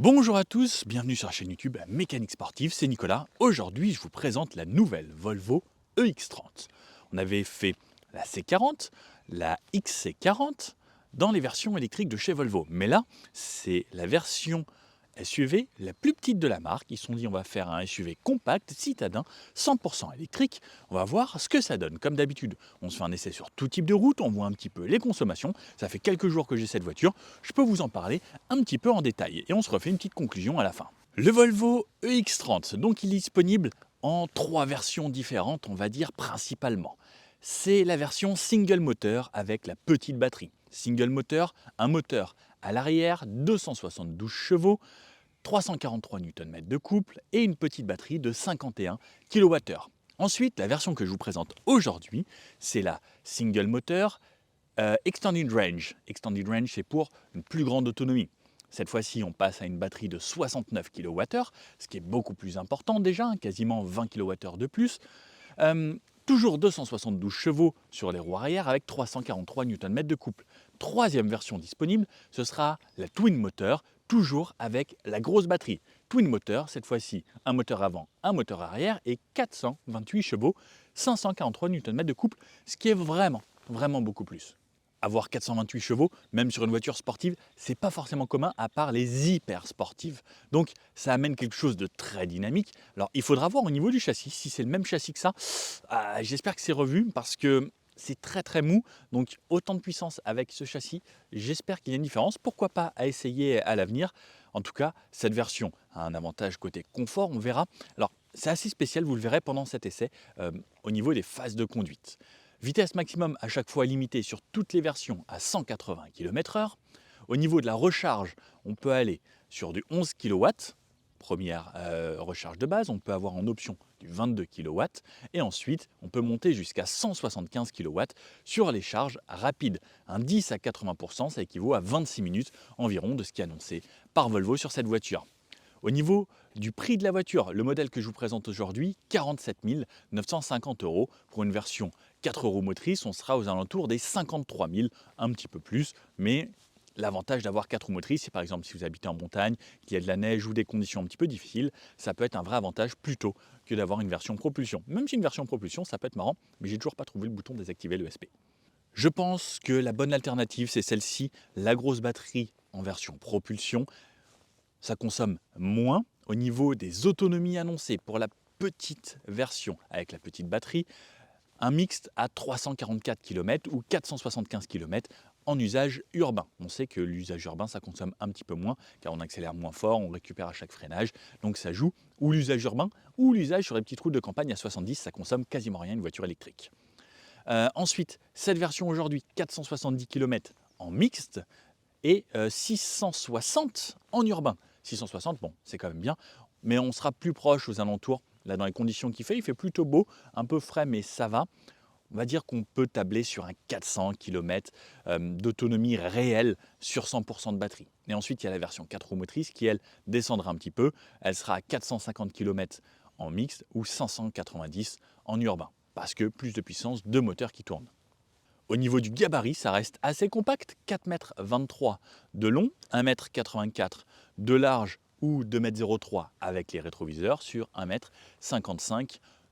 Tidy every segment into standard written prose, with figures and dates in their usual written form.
Bonjour à tous, bienvenue sur la chaîne YouTube Mécanique Sportive, c'est Nicolas. Aujourd'hui, je vous présente la nouvelle Volvo EX30. On avait fait la C40, la XC40 dans les versions électriques de chez Volvo. Mais là, c'est la version SUV la plus petite de la marque. Ils se sont dit on va faire un SUV compact, citadin, 100% électrique. On va voir ce que ça donne. Comme d'habitude, on se fait un essai sur tout type de route, on voit un petit peu les consommations. Ça fait quelques jours que j'ai cette voiture, je peux vous en parler un petit peu en détail. Et on se refait une petite conclusion à la fin. Le Volvo EX30, donc il est disponible en 3 versions différentes, on va dire principalement. C'est la version single moteur avec la petite batterie. Single moteur, un moteur à l'arrière, 272 chevaux, 343 Nm de couple et une petite batterie de 51 kWh. Ensuite, la version que je vous présente aujourd'hui, c'est la single moteur Extended Range. Extended Range, c'est pour une plus grande autonomie. Cette fois-ci, on passe à une batterie de 69 kWh, ce qui est beaucoup plus important déjà, quasiment 20 kWh de plus. Toujours 272 chevaux sur les roues arrière avec 343 Nm de couple. Troisième version disponible, ce sera la Twin Motor, toujours avec la grosse batterie. Twin Motor, cette fois-ci un moteur avant, un moteur arrière et 428 chevaux, 543 Nm de couple, ce qui est vraiment beaucoup plus. Avoir 428 chevaux, même sur une voiture sportive, c'est pas forcément commun à part les hyper sportives. Donc ça amène quelque chose de très dynamique. Alors il faudra voir au niveau du châssis, si c'est le même châssis que ça. J'espère que c'est revu parce que c'est très mou. Donc autant de puissance avec ce châssis, j'espère qu'il y a une différence. Pourquoi pas à essayer à l'avenir. En tout cas, cette version a un avantage côté confort, on verra. Alors c'est assez spécial, vous le verrez pendant cet essai, au niveau des phases de conduite. Vitesse maximum à chaque fois limitée sur toutes les versions à 180 km/h. Au niveau de la recharge, on peut aller sur du 11 kW, première recharge de base. On peut avoir en option du 22 kW. Et ensuite, on peut monter jusqu'à 175 kW sur les charges rapides. Un 10 à 80%, ça équivaut à 26 minutes environ de ce qui est annoncé par Volvo sur cette voiture. Au niveau du prix de la voiture, le modèle que je vous présente aujourd'hui, 47 950 € pour une version 4 roues motrices, on sera aux alentours des 53 000, un petit peu plus, mais l'avantage d'avoir 4 roues motrices, c'est par exemple si vous habitez en montagne, qu'il y a de la neige ou des conditions un petit peu difficiles, ça peut être un vrai avantage plutôt que d'avoir une version propulsion. Même si une version propulsion, ça peut être marrant, mais j'ai toujours pas trouvé le bouton désactiver l'ESP. Je pense que la bonne alternative, c'est celle-ci, la grosse batterie en version propulsion. Ça consomme moins. Au niveau des autonomies annoncées pour la petite version avec la petite batterie, un mixte à 344 km ou 475 km en usage urbain. On sait que l'usage urbain, ça consomme un petit peu moins car on accélère moins fort, on récupère à chaque freinage, donc ça joue. Ou l'usage urbain ou l'usage sur les petites routes de campagne à 70, ça consomme quasiment rien une voiture électrique. Ensuite, cette version aujourd'hui, 470 km en mixte et 660 en urbain. 660, bon, c'est quand même bien, mais on sera plus proche aux alentours. Là, dans les conditions qu'il fait, il fait plutôt beau, un peu frais, mais ça va. On va dire qu'on peut tabler sur un 400 km d'autonomie réelle sur 100% de batterie. Et ensuite, il y a la version 4 roues motrices qui, elle, descendra un petit peu. Elle sera à 450 km en mixte ou 590 en urbain, parce que plus de puissance, deux moteurs qui tournent. Au niveau du gabarit, ça reste assez compact, 4,23 m de long, 1,84 m de large ou 2,03 m avec les rétroviseurs sur 1,55 m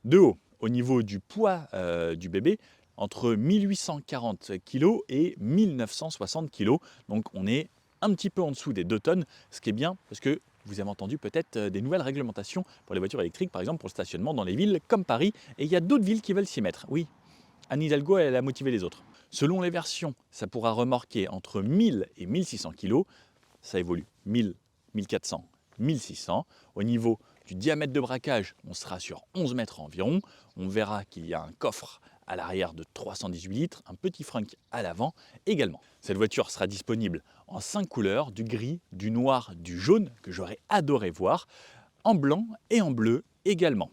de haut. Au niveau du poids du bébé, entre 1840 kg et 1960 kg, donc on est un petit peu en dessous des 2 tonnes, ce qui est bien parce que vous avez entendu peut-être des nouvelles réglementations pour les voitures électriques, par exemple pour le stationnement dans les villes comme Paris, et il y a d'autres villes qui veulent s'y mettre. Oui, Anne Hidalgo, elle a motivé les autres. Selon les versions, ça pourra remorquer entre 1000 et 1600 kg. Ça évolue 1000, 1400, 1600. Au niveau du diamètre de braquage, on sera sur 11 mètres environ. On verra qu'il y a un coffre à l'arrière de 318 litres, un petit frunk à l'avant également. Cette voiture sera disponible en 5 couleurs, du gris, du noir, du jaune, que j'aurais adoré voir, en blanc et en bleu également.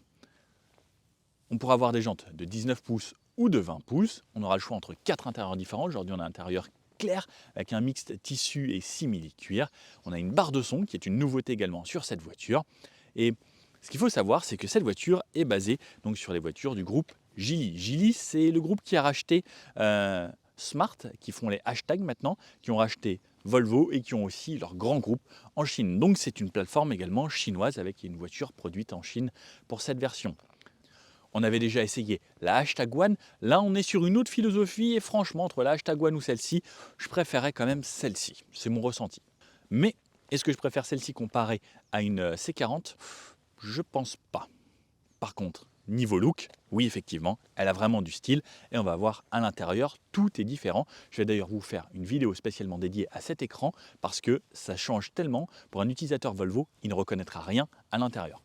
On pourra avoir des jantes de 19 pouces ou de 20 pouces. On aura le choix entre 4 intérieurs différents. Aujourd'hui, on a un intérieur clair avec un mixte tissu et simili-cuir. On a une barre de son qui est une nouveauté également sur cette voiture. Et ce qu'il faut savoir, c'est que cette voiture est basée donc sur les voitures du groupe Geely. Geely, c'est le groupe qui a racheté Smart, qui font les hashtags maintenant, qui ont racheté Volvo et qui ont aussi leur grand groupe en Chine. Donc c'est une plateforme également chinoise avec une voiture produite en Chine pour cette version. On avait déjà essayé la Hashtag One. Là, on est sur une autre philosophie et franchement, entre la Hashtag One ou celle-ci, je préférais quand même celle-ci. C'est mon ressenti. Mais est-ce que je préfère celle-ci comparée à une C40 ? Je pense pas. Par contre, niveau look, oui effectivement, elle a vraiment du style et on va voir à l'intérieur, tout est différent. Je vais d'ailleurs vous faire une vidéo spécialement dédiée à cet écran parce que ça change tellement. Pour un utilisateur Volvo, il ne reconnaîtra rien à l'intérieur.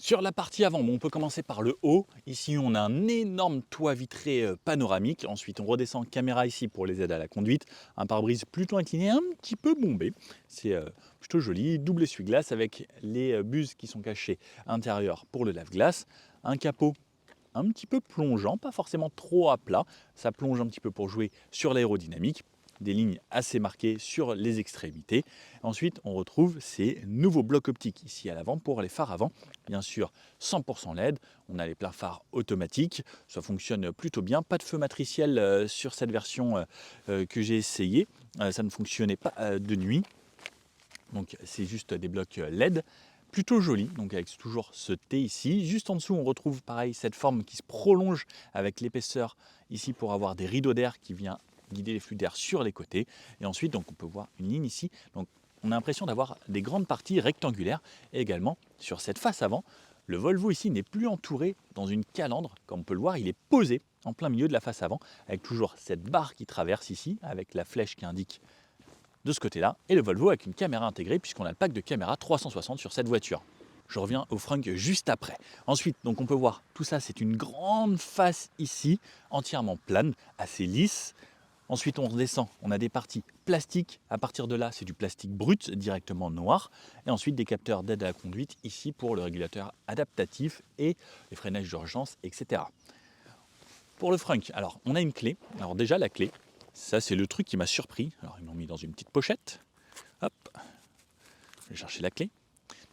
Sur la partie avant, on peut commencer par le haut. Ici, on a un énorme toit vitré panoramique. Ensuite, on redescend caméra ici pour les aides à la conduite. Un pare-brise plutôt incliné, un petit peu bombé. C'est plutôt joli. Double essuie-glace avec les buses qui sont cachées à l'intérieur pour le lave-glace. Un capot un petit peu plongeant, pas forcément trop à plat. Ça plonge un petit peu pour jouer sur l'aérodynamique. Des lignes assez marquées sur les extrémités. Ensuite, on retrouve ces nouveaux blocs optiques ici à l'avant pour les phares avant. Bien sûr, 100% LED. On a les pleins phares automatiques. Ça fonctionne plutôt bien. Pas de feu matriciel sur cette version que j'ai essayé. Ça ne fonctionnait pas de nuit. Donc, c'est juste des blocs LED. Plutôt joli, donc avec toujours ce T ici. Juste en dessous, on retrouve pareil cette forme qui se prolonge avec l'épaisseur ici pour avoir des rideaux d'air qui vient guider les flux d'air sur les côtés. Et ensuite, donc, on peut voir une ligne ici. Donc, on a l'impression d'avoir des grandes parties rectangulaires. Et également, sur cette face avant, le Volvo ici n'est plus entouré dans une calandre. Comme on peut le voir, il est posé en plein milieu de la face avant, avec toujours cette barre qui traverse ici, avec la flèche qui indique de ce côté-là, et le Volvo avec une caméra intégrée, puisqu'on a le pack de caméra 360 sur cette voiture. Je reviens au frunk juste après. Ensuite, donc on peut voir, tout ça, c'est une grande face ici, entièrement plane, assez lisse. Ensuite, on redescend, on a des parties plastiques. À partir de là, c'est du plastique brut, directement noir. Et ensuite, des capteurs d'aide à la conduite, ici pour le régulateur adaptatif et les freinages d'urgence, etc. Pour le frunk, alors, on a une clé. Alors déjà, la clé, ça, c'est le truc qui m'a surpris. Alors, ils m'ont mis dans une petite pochette. Hop, je vais chercher la clé.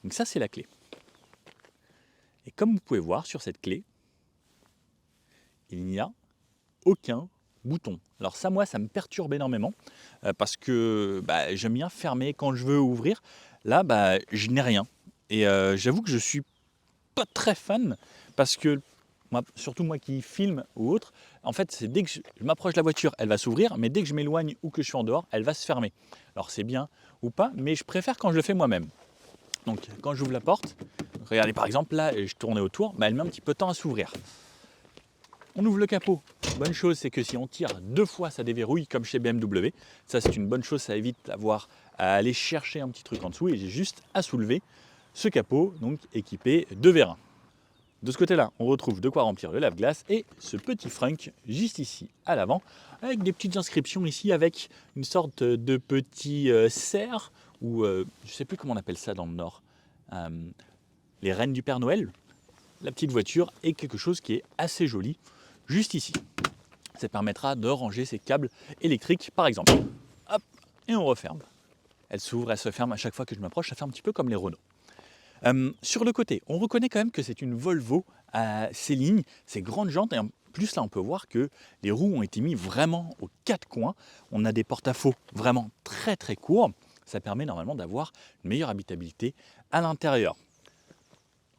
Donc ça, c'est la clé. Et comme vous pouvez voir sur cette clé, il n'y a aucun bouton. Alors ça, moi, ça me perturbe énormément parce que j'aime bien fermer quand je veux ouvrir. Là, je n'ai rien. Et j'avoue que je suis pas très fan parce que, moi, surtout moi qui filme ou autre, en fait, c'est dès que je m'approche de la voiture, elle va s'ouvrir, mais dès que je m'éloigne ou que je suis en dehors, elle va se fermer. Alors c'est bien ou pas, mais je préfère quand je le fais moi-même. Donc quand j'ouvre la porte, regardez par exemple là, je tournais autour, elle met un petit peu de temps à s'ouvrir. On ouvre le capot. Bonne chose, c'est que si on tire 2 fois, ça déverrouille comme chez BMW. Ça, c'est une bonne chose, ça évite d'avoir à aller chercher un petit truc en dessous et j'ai juste à soulever ce capot, donc équipé de vérins. De ce côté-là, on retrouve de quoi remplir le lave-glace et ce petit frunk juste ici à l'avant, avec des petites inscriptions ici avec une sorte de petit cerf, ou je ne sais plus comment on appelle ça dans le Nord, les reines du Père Noël. La petite voiture est quelque chose qui est assez joli, juste ici. Ça permettra de ranger ces câbles électriques, par exemple. Hop, et on referme. Elle s'ouvre, elle se ferme à chaque fois que je m'approche, ça fait un petit peu comme les Renault. Sur le côté, on reconnaît quand même que c'est une Volvo à ces lignes, ces grandes jantes, et en plus là on peut voir que les roues ont été mis vraiment aux 4 coins. On a des porte-à-faux vraiment très très courts, ça permet normalement d'avoir une meilleure habitabilité à l'intérieur.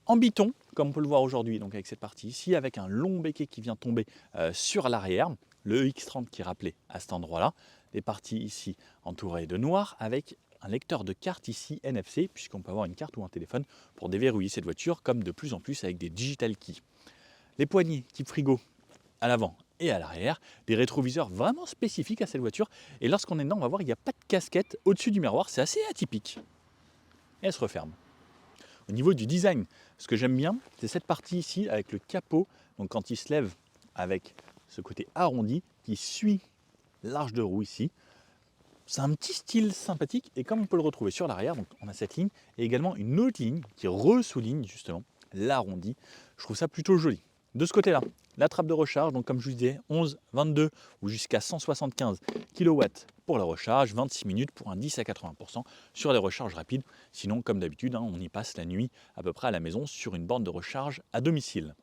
En biton, comme on peut le voir aujourd'hui, donc avec cette partie ici, avec un long béquet qui vient tomber sur l'arrière, le EX30 qui est rappelé à cet endroit-là, les parties ici entourées de noir, avec un lecteur de carte ici NFC, puisqu'on peut avoir une carte ou un téléphone pour déverrouiller cette voiture, comme de plus en plus avec des digital keys. Les poignées type frigo à l'avant et à l'arrière, des rétroviseurs vraiment spécifiques à cette voiture, et lorsqu'on est dedans, on va voir qu'il n'y a pas de casquette au-dessus du miroir, c'est assez atypique. Et elle se referme. Au niveau du design, ce que j'aime bien, c'est cette partie ici avec le capot, donc quand il se lève avec ce côté arrondi qui suit l'arche de roue ici. C'est un petit style sympathique et comme on peut le retrouver sur l'arrière, donc on a cette ligne et également une autre ligne qui ressouligne justement l'arrondi. Je trouve ça plutôt joli. De ce côté-là, la trappe de recharge, donc comme je vous disais, 11, 22 ou jusqu'à 175 kW pour la recharge, 26 minutes pour un 10 à 80% sur les recharges rapides. Sinon, comme d'habitude, on y passe la nuit à peu près à la maison sur une borne de recharge à domicile.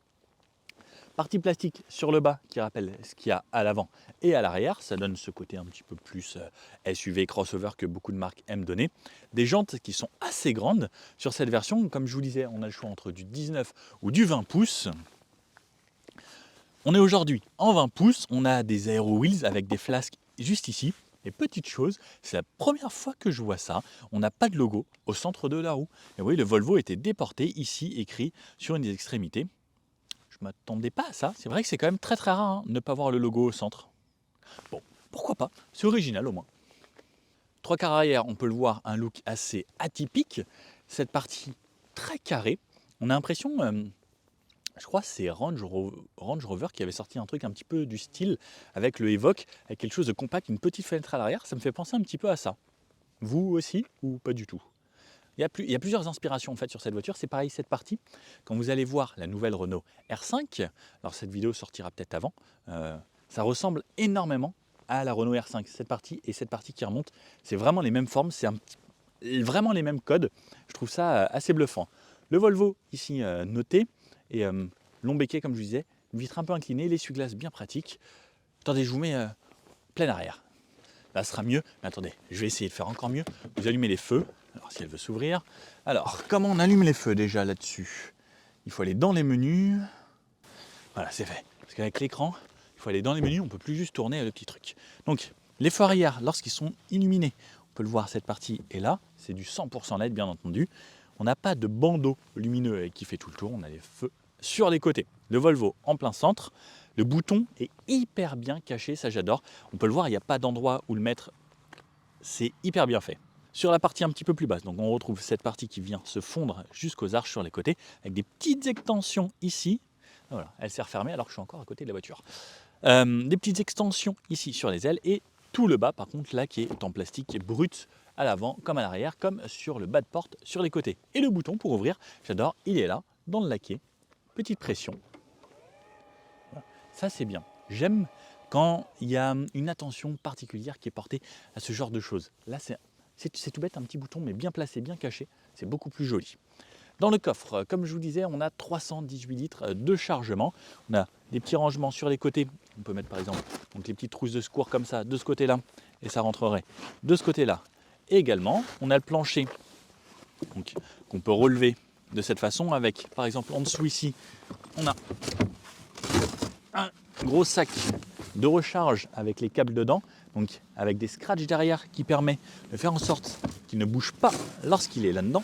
partie plastique sur le bas qui rappelle ce qu'il y a à l'avant et à l'arrière. Ça donne ce côté un petit peu plus SUV crossover que beaucoup de marques aiment donner. Des jantes qui sont assez grandes sur cette version. Comme je vous disais, on a le choix entre du 19 ou du 20 pouces. On est aujourd'hui en 20 pouces. On a des Aero Wheels avec des flasques juste ici. Et petite chose, c'est la première fois que je vois ça. On n'a pas de logo au centre de la roue. Et oui, le Volvo était déporté ici, écrit sur une des extrémités. Je ne m'attendais pas à ça. C'est vrai que c'est quand même très rare hein, de ne pas voir le logo au centre. Bon, pourquoi pas, c'est original au moins. Trois quarts arrière, on peut le voir, un look assez atypique. Cette partie très carrée, on a l'impression, je crois que c'est Range Rover qui avait sorti un truc un petit peu du style avec le Evoque, avec quelque chose de compact, une petite fenêtre à l'arrière. Ça me fait penser un petit peu à ça. Vous aussi ou pas du tout? Il y a plusieurs inspirations en fait sur cette voiture. C'est pareil, cette partie. Quand vous allez voir la nouvelle Renault R5, alors cette vidéo sortira peut-être avant, ça ressemble énormément à la Renault R5. Cette partie et cette partie qui remonte, c'est vraiment les mêmes formes, c'est vraiment les mêmes codes. Je trouve ça assez bluffant. Le Volvo ici noté et long béquet comme je vous disais, une vitre un peu inclinée, l'essuie-glace bien pratique. Attendez, je vous mets plein arrière. Là, ce sera mieux. Mais attendez, je vais essayer de faire encore mieux. Vous allumez les feux. Alors, si elle veut s'ouvrir. Alors, comment on allume les feux déjà là-dessus? Il faut aller dans les menus. Voilà, c'est fait. Parce qu'avec l'écran, il faut aller dans les menus. On ne peut plus juste tourner le petit truc. Donc, les feux arrière, lorsqu'ils sont illuminés, on peut le voir, cette partie est là. C'est du 100% LED, bien entendu. On n'a pas de bandeau lumineux qui fait tout le tour. On a les feux sur les côtés. Le Volvo en plein centre. Le bouton est hyper bien caché, ça j'adore. On peut le voir, il n'y a pas d'endroit où le mettre. C'est hyper bien fait. Sur la partie un petit peu plus basse, donc on retrouve cette partie qui vient se fondre jusqu'aux arches sur les côtés, avec des petites extensions ici. Voilà, elle s'est refermée alors que je suis encore à côté de la voiture. Des petites extensions ici sur les ailes et tout le bas par contre là qui est en plastique brut à l'avant comme à l'arrière, comme sur le bas de porte sur les côtés. Et le bouton pour ouvrir, j'adore, il est là, dans le laqué. Petite pression. Ça, c'est bien. J'aime quand il y a une attention particulière qui est portée à ce genre de choses. Là, c'est tout bête, un petit bouton, mais bien placé, bien caché. C'est beaucoup plus joli. Dans le coffre, comme je vous disais, on a 318 litres de chargement. On a des petits rangements sur les côtés. On peut mettre par exemple donc les petites trousses de secours comme ça, de ce côté-là, et ça rentrerait de ce côté-là. Et également, on a le plancher qu'on peut relever de cette façon avec, par exemple, en dessous ici, on a un gros sac de recharge avec les câbles dedans, donc avec des scratchs derrière qui permet de faire en sorte qu'il ne bouge pas lorsqu'il est là-dedans.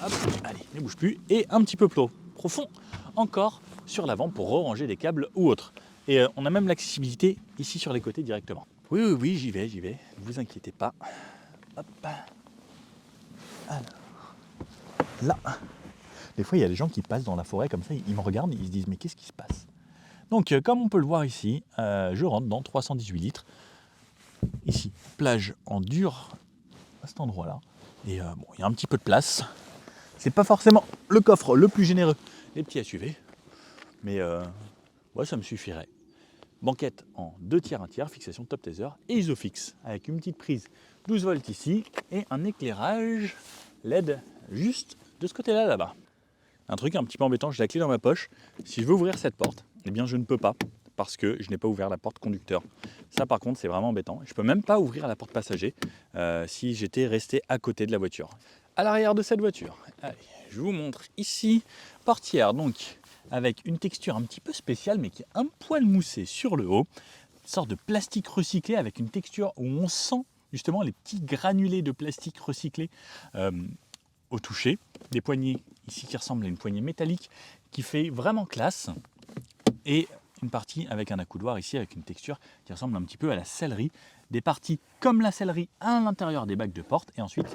Hop, allez, il ne bouge plus. Et un petit peu profond encore sur l'avant pour ranger des câbles ou autre. Et on a même l'accessibilité ici sur les côtés directement. Oui, oui, oui, j'y vais, ne vous inquiétez pas. Hop. Alors, là, des fois il y a des gens qui passent dans la forêt comme ça, ils me regardent, ils se disent mais qu'est-ce qui se passe? Donc comme on peut le voir ici, je rentre dans 318 litres. Ici, plage en dur à cet endroit-là. Et bon, il y a un petit peu de place. C'est pas forcément le coffre le plus généreux des petits SUV. Mais ouais, ça me suffirait. Banquette en 2 tiers, 1 tiers, fixation top taser et Isofix. Avec une petite prise 12 volts ici et un éclairage LED juste de ce côté-là, là-bas. Un truc un petit peu embêtant, j'ai la clé dans ma poche. Si je veux ouvrir cette porte, eh bien je ne peux pas parce que je n'ai pas ouvert la porte conducteur. Ça par contre c'est vraiment embêtant. Je ne peux même pas ouvrir la porte passager si j'étais resté à côté de la voiture. À l'arrière de cette voiture, allez, je vous montre ici, portière donc avec une texture un petit peu spéciale mais qui est un poil moussée sur le haut. Une sorte de plastique recyclé avec une texture où on sent justement les petits granulés de plastique recyclé au toucher. Des poignées ici qui ressemblent à une poignée métallique qui fait vraiment classe. Et une partie avec un accoudoir ici avec une texture qui ressemble un petit peu à la sellerie. Des parties comme la sellerie à l'intérieur des bacs de porte. Et ensuite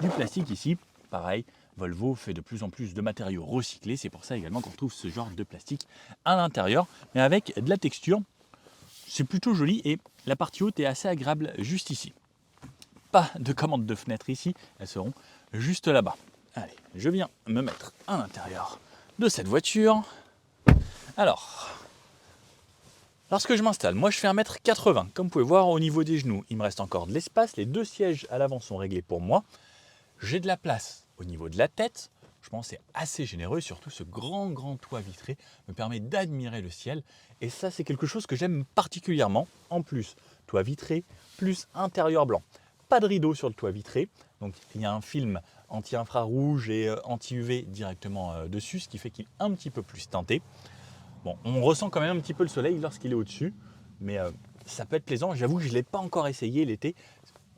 du plastique ici. Pareil, Volvo fait de plus en plus de matériaux recyclés. C'est pour ça également qu'on retrouve ce genre de plastique à l'intérieur. Mais avec de la texture, c'est plutôt joli. Et la partie haute est assez agréable juste ici. Pas de commande de fenêtre ici. Elles seront juste là-bas. Allez, je viens me mettre à l'intérieur de cette voiture. Alors, lorsque je m'installe, moi je fais 1m80. Comme vous pouvez voir au niveau des genoux, il me reste encore de l'espace. Les 2 sièges à l'avant sont réglés pour moi. J'ai de la place au niveau de la tête. Je pense que c'est assez généreux, surtout ce grand toit vitré me permet d'admirer le ciel. Et ça, c'est quelque chose que j'aime particulièrement. En plus, toit vitré plus intérieur blanc. Pas de rideau sur le toit vitré, donc il y a un film anti-infrarouge et anti-UV directement dessus, ce qui fait qu'il est un petit peu plus teinté. Bon, on ressent quand même un petit peu le soleil lorsqu'il est au-dessus, mais ça peut être plaisant. J'avoue que je ne l'ai pas encore essayé l'été.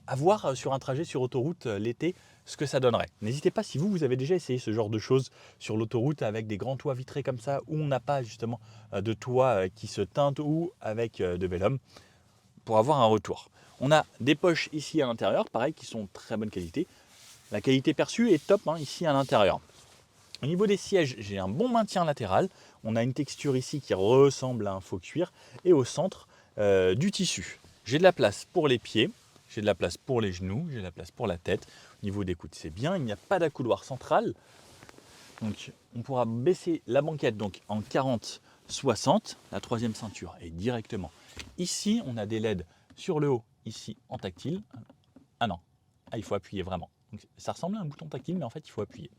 À voir sur un trajet sur autoroute l'été ce que ça donnerait. N'hésitez pas si vous avez déjà essayé ce genre de choses sur l'autoroute avec des grands toits vitrés comme ça, où on n'a pas justement de toit qui se teinte ou avec de vélum, pour avoir un retour. On a des poches ici à l'intérieur, pareil, qui sont de très bonne qualité. La qualité perçue est top ici à l'intérieur. Au niveau des sièges, j'ai un bon maintien latéral. On a une texture ici qui ressemble à un faux cuir. Et au centre, du tissu. J'ai de la place pour les pieds, j'ai de la place pour les genoux, j'ai de la place pour la tête. Au niveau des coudes, c'est bien. Il n'y a pas d'accoudoir central. Donc, on pourra baisser la banquette donc, en 40-60. La troisième ceinture est directement ici. On a des LED sur le haut, ici en tactile. Ah non, il faut appuyer vraiment. Donc, ça ressemble à un bouton tactile, mais en fait, il faut appuyer.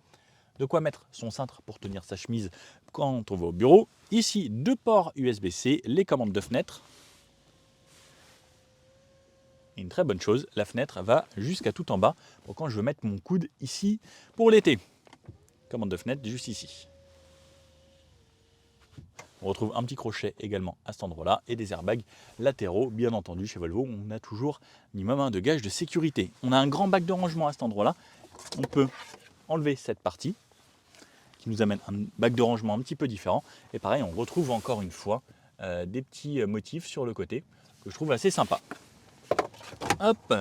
De quoi mettre son cintre pour tenir sa chemise quand on va au bureau. Ici, 2 ports USB-C, les commandes de fenêtre. Et une très bonne chose, la fenêtre va jusqu'à tout en bas pour quand je veux mettre mon coude ici pour l'été. Commande de fenêtre juste ici. On retrouve un petit crochet également à cet endroit-là et des airbags latéraux. Bien entendu, chez Volvo, on a toujours minimum un de gage de sécurité. On a un grand bac de rangement à cet endroit-là. On peut enlever cette partie qui nous amène un bac de rangement un petit peu différent. Et pareil, on retrouve encore une fois des petits motifs sur le côté que je trouve assez sympa. Hop,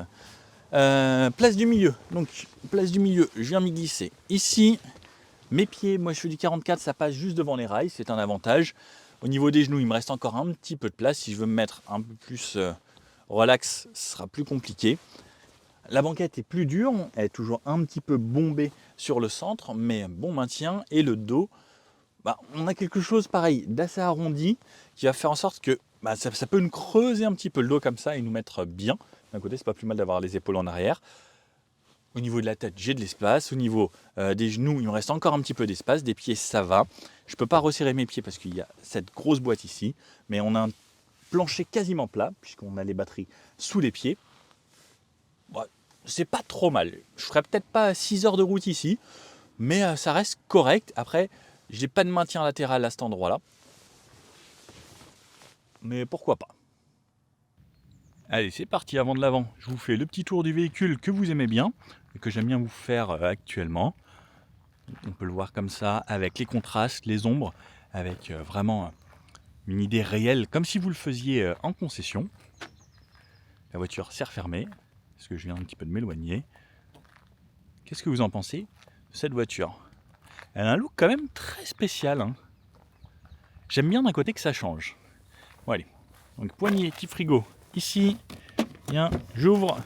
place du milieu. Donc, place du milieu, je viens m'y glisser ici. Mes pieds, moi je suis du 44, ça passe juste devant les rails, c'est un avantage. Au niveau des genoux, il me reste encore un petit peu de place. Si je veux me mettre un peu plus relax, ce sera plus compliqué. La banquette est plus dure, elle est toujours un petit peu bombée sur le centre, mais bon maintien. Et le dos, on a quelque chose pareil d'assez arrondi qui va faire en sorte que ça peut nous creuser un petit peu le dos comme ça et nous mettre bien. D'un côté, c'est pas plus mal d'avoir les épaules en arrière. Au niveau de la tête, j'ai de l'espace. Au niveau des genoux, il me reste encore un petit peu d'espace. Des pieds, ça va. Je ne peux pas resserrer mes pieds parce qu'il y a cette grosse boîte ici. Mais on a un plancher quasiment plat, puisqu'on a les batteries sous les pieds. Bon, c'est pas trop mal. Je ferai peut-être pas 6 heures de route ici, mais ça reste correct. Après, j'ai pas de maintien latéral à cet endroit-là. Mais pourquoi pas. Allez, c'est parti, avant de l'avant, je vous fais le petit tour du véhicule que vous aimez bien, et que j'aime bien vous faire actuellement. On peut le voir comme ça, avec les contrastes, les ombres, avec vraiment une idée réelle, comme si vous le faisiez en concession. La voiture s'est refermée, parce que je viens un petit peu de m'éloigner. Qu'est-ce que vous en pensez de cette voiture? Elle a un look quand même très spécial. J'aime bien d'un côté que ça change. Bon allez, donc poignée, petit frigo. Ici, bien, j'ouvre.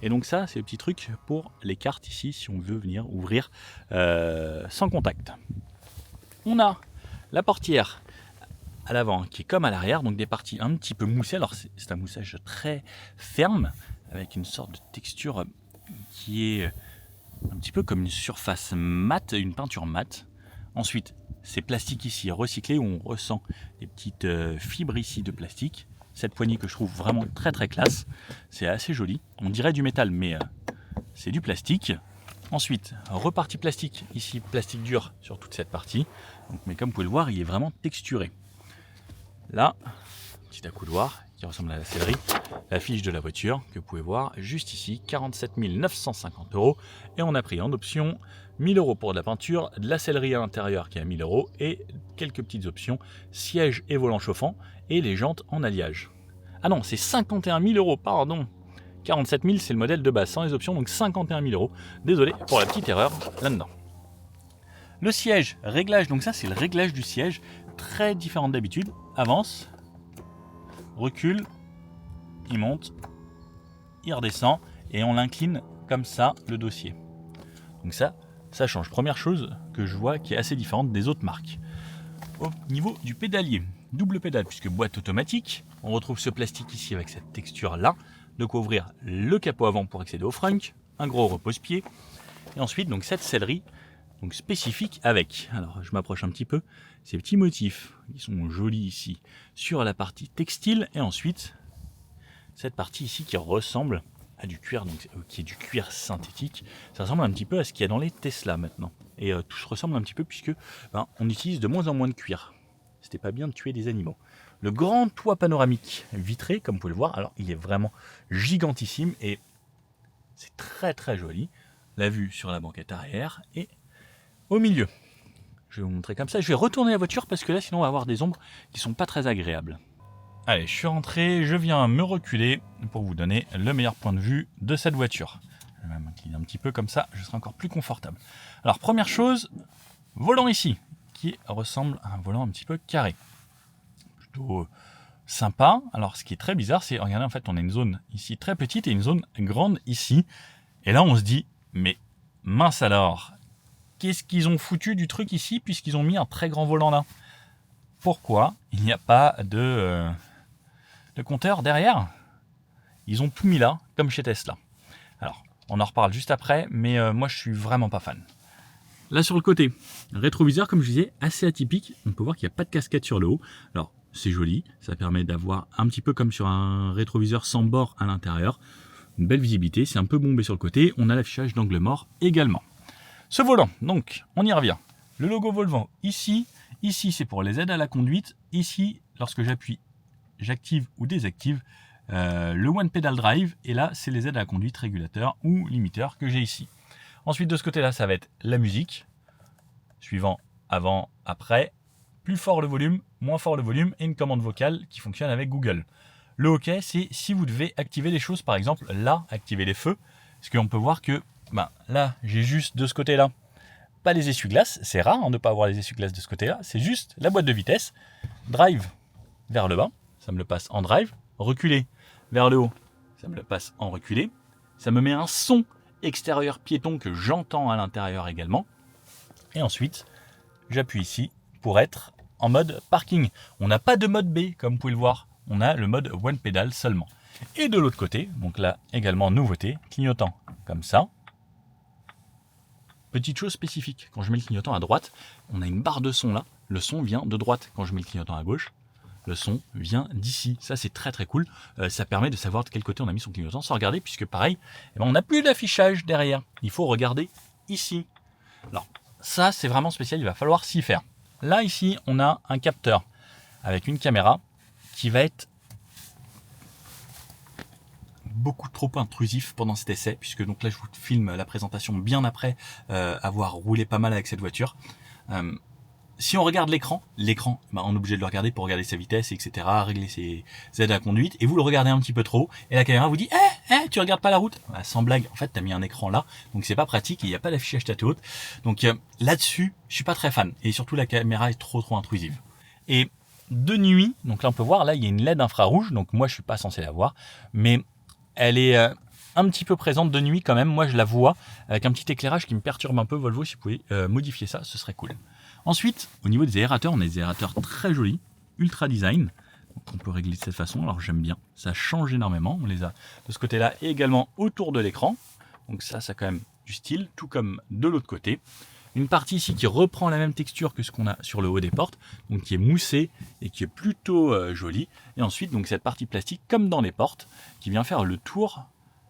Et donc ça, c'est le petit truc pour les cartes ici, si on veut venir ouvrir sans contact. On a la portière à l'avant qui est comme à l'arrière, donc des parties un petit peu moussées. Alors c'est un moussage très ferme, avec une sorte de texture qui est un petit peu comme une surface mate, une peinture mate. Ensuite, c'est plastique ici recyclé, où on ressent des petites fibres ici de plastique. Cette poignée que je trouve vraiment très très classe, c'est assez joli. On dirait du métal, mais c'est du plastique. Ensuite, repartie plastique, ici plastique dur sur toute cette partie. Donc, mais comme vous pouvez le voir, il est vraiment texturé. Là, petit accoudoir qui ressemble à la sellerie. La fiche de la voiture que vous pouvez voir juste ici, 47 950 €. Et on a pris en option 1000 € pour de la peinture, de la sellerie à l'intérieur qui est à 1000 € et quelques petites options, siège et volant chauffant et les jantes en alliage. Ah non, c'est 51 000 €, pardon. 47 000, c'est le modèle de base sans les options, donc 51 000 €. Désolé pour la petite erreur là-dedans. Le siège, réglage, donc ça c'est le réglage du siège, très différent d'habitude. Avance, recule, il monte, il redescend et on l'incline comme ça le dossier. Donc ça change. Première chose que je vois qui est assez différente des autres marques. Au niveau du pédalier, double pédale puisque boîte automatique, on retrouve ce plastique ici avec cette texture là, de quoi ouvrir le capot avant pour accéder au frunk, un gros repose-pied et ensuite donc cette sellerie donc spécifique avec, alors je m'approche un petit peu, ces petits motifs qui sont jolis ici sur la partie textile, et ensuite cette partie ici qui ressemble à du cuir, donc qui est du cuir synthétique. Ça ressemble un petit peu à ce qu'il y a dans les Tesla maintenant, et tout se ressemble un petit peu puisque on utilise de moins en moins de cuir. C'était pas bien de tuer des animaux. Le grand toit panoramique vitré, comme vous pouvez le voir, alors il est vraiment gigantissime et c'est très très joli. La vue sur la banquette arrière et au milieu. Je vais vous montrer comme ça. Je vais retourner la voiture parce que là sinon on va avoir des ombres qui sont pas très agréables. Allez, je suis rentré, je viens me reculer pour vous donner le meilleur point de vue de cette voiture. Je vais m'incliner un petit peu comme ça, je serai encore plus confortable. Alors première chose, volant ici, qui ressemble à un volant un petit peu carré. Plutôt sympa. Alors ce qui est très bizarre, c'est, regardez, en fait on a une zone ici très petite et une zone grande ici. Et là on se dit, mais mince alors, qu'est-ce qu'ils ont foutu du truc ici puisqu'ils ont mis un très grand volant là? Pourquoi il n'y a pas de compteur derrière? Ils ont tout mis là, comme chez Tesla. Alors, on en reparle juste après, mais moi je suis vraiment pas fan. Là sur le côté, rétroviseur, comme je disais, assez atypique. On peut voir qu'il n'y a pas de casquette sur le haut. Alors, c'est joli, ça permet d'avoir un petit peu comme sur un rétroviseur sans bord à l'intérieur. Une belle visibilité, c'est un peu bombé sur le côté. On a l'affichage d'angle mort également. Ce volant, donc, on y revient. Le logo Volvo ici. Ici, c'est pour les aides à la conduite. Ici, lorsque j'active ou désactive le One Pedal Drive. Et là, c'est les aides à la conduite, régulateur ou limiteur que j'ai ici. Ensuite, de ce côté-là, ça va être la musique. Suivant, avant, après. Plus fort le volume, moins fort le volume. Et une commande vocale qui fonctionne avec Google. Le OK, c'est si vous devez activer les choses. Par exemple, là, activer les feux. Parce qu'on peut voir que là, j'ai juste de ce côté-là pas les essuie-glaces. C'est rare de ne pas avoir les essuie-glaces de ce côté-là. C'est juste la boîte de vitesse. Drive vers le bas, ça me le passe en drive. Reculer vers le haut, ça me le passe en reculé. Ça me met un son extérieur piéton que j'entends à l'intérieur également. Et ensuite, j'appuie ici pour être en mode parking. On n'a pas de mode B, comme vous pouvez le voir. On a le mode One Pedal seulement. Et de l'autre côté, donc là également nouveauté, clignotant comme ça. Petite chose spécifique, quand je mets le clignotant à droite, on a une barre de son là. Le son vient de droite. Quand je mets le clignotant à gauche, le son vient d'ici. Ça, c'est très très cool. Ça permet de savoir de quel côté on a mis son clignotant sans regarder, puisque pareil, on n'a plus d'affichage derrière. Il faut regarder ici. Alors, ça, c'est vraiment spécial. Il va falloir s'y faire. Là, ici, on a un capteur avec une caméra qui va être beaucoup trop intrusif pendant cet essai, puisque donc là je vous filme la présentation bien après avoir roulé pas mal avec cette voiture. Si on regarde l'écran, on est obligé de le regarder pour regarder sa vitesse, etc., régler ses aides à la conduite, et vous le regardez un petit peu trop, et la caméra vous dit tu regardes pas la route. Sans blague, en fait t'as mis un écran là, donc c'est pas pratique, et il n'y a pas d'affichage tête haute. Donc là-dessus, je suis pas très fan, et surtout la caméra est trop intrusive. Et de nuit, donc là on peut voir, là il y a une LED infrarouge, donc moi je suis pas censé la voir, mais elle est un petit peu présente de nuit quand même. Moi, je la vois avec un petit éclairage qui me perturbe un peu. Volvo, si vous pouvez modifier ça, ce serait cool. Ensuite, au niveau des aérateurs, on a des aérateurs très jolis, ultra design. Donc, on peut régler de cette façon. Alors, j'aime bien. Ça change énormément. On les a de ce côté-là et également autour de l'écran. Donc ça a quand même du style, tout comme de l'autre côté. Une partie ici qui reprend la même texture que ce qu'on a sur le haut des portes, donc qui est moussée et qui est plutôt jolie. Et ensuite, donc cette partie plastique, comme dans les portes, qui vient faire le tour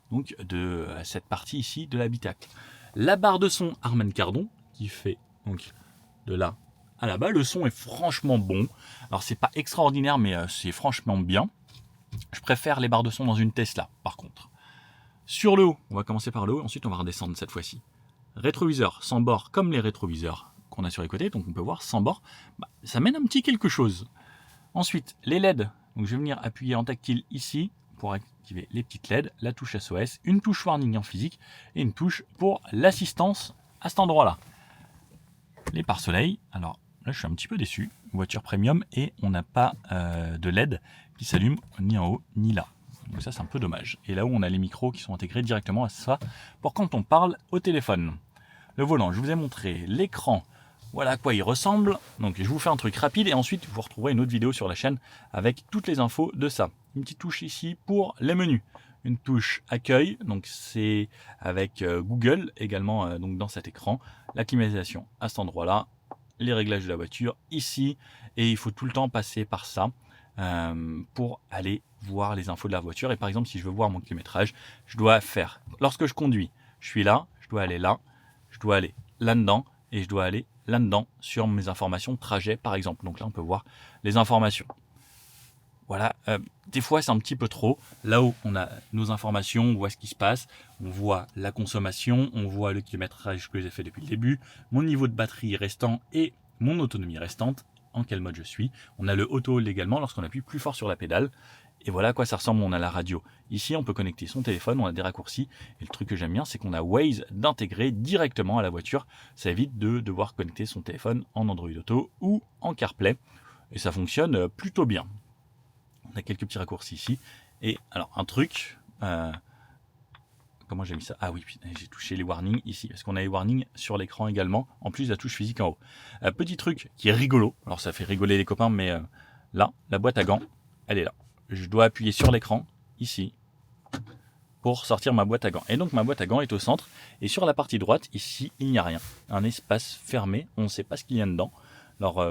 donc, de cette partie ici de l'habitacle. La barre de son Harman Kardon, qui fait donc de là à là-bas. Le son est franchement bon. Alors, c'est pas extraordinaire, mais c'est franchement bien. Je préfère les barres de son dans une Tesla, par contre. Sur le haut, on va commencer par le haut, ensuite on va redescendre cette fois-ci. Rétroviseur sans bord comme les rétroviseurs qu'on a sur les côtés, donc on peut voir sans bord, ça mène un petit quelque chose. Ensuite, les LED, donc je vais venir appuyer en tactile ici pour activer les petites LED, la touche SOS, une touche warning en physique et une touche pour l'assistance à cet endroit-là. Les pare-soleil, alors là je suis un petit peu déçu, voiture premium et on n'a pas de LED qui s'allume ni en haut ni là. Donc ça c'est un peu dommage. Et là où on a les micros qui sont intégrés directement à ça pour quand on parle au téléphone. Le volant, je vous ai montré l'écran, voilà à quoi il ressemble. Donc je vous fais un truc rapide et ensuite vous retrouverez une autre vidéo sur la chaîne avec toutes les infos de ça. Une petite touche ici pour les menus. une touche accueil, donc c'est avec Google également donc dans cet écran, la climatisation à cet endroit-là, les réglages de la voiture ici, et il faut tout le temps passer par ça pour aller voir les infos de la voiture. Et par exemple, si je veux voir mon kilométrage, je dois faire, lorsque je conduis, je suis là, je dois aller là, je dois aller là-dedans, et je dois aller là-dedans sur mes informations de trajet par exemple. Donc là, on peut voir les informations. Voilà, des fois c'est un petit peu trop. Là-haut, on a nos informations, on voit ce qui se passe, on voit la consommation, on voit le kilométrage que j'ai fait depuis le début, mon niveau de batterie restant et mon autonomie restante, en quel mode je suis. On a le auto hold également lorsqu'on appuie plus fort sur la pédale. Et voilà à quoi ça ressemble. On a la radio. Ici, on peut connecter son téléphone, on a des raccourcis. Et le truc que j'aime bien, c'est qu'on a Waze d'intégrer directement à la voiture. Ça évite de devoir connecter son téléphone en Android Auto ou en CarPlay. Et ça fonctionne plutôt bien. On a quelques petits raccourcis ici. Et alors, un truc... comment j'ai mis ça? Ah oui, j'ai touché les warnings ici. Parce qu'on a les warnings sur l'écran également, en plus de la touche physique en haut. Petit truc qui est rigolo. Alors, ça fait rigoler les copains, mais là, la boîte à gants, elle est là. Je dois appuyer sur l'écran, ici, pour sortir ma boîte à gants. Et donc, ma boîte à gants est au centre. Et sur la partie droite, ici, il n'y a rien. Un espace fermé. On ne sait pas ce qu'il y a dedans. Alors,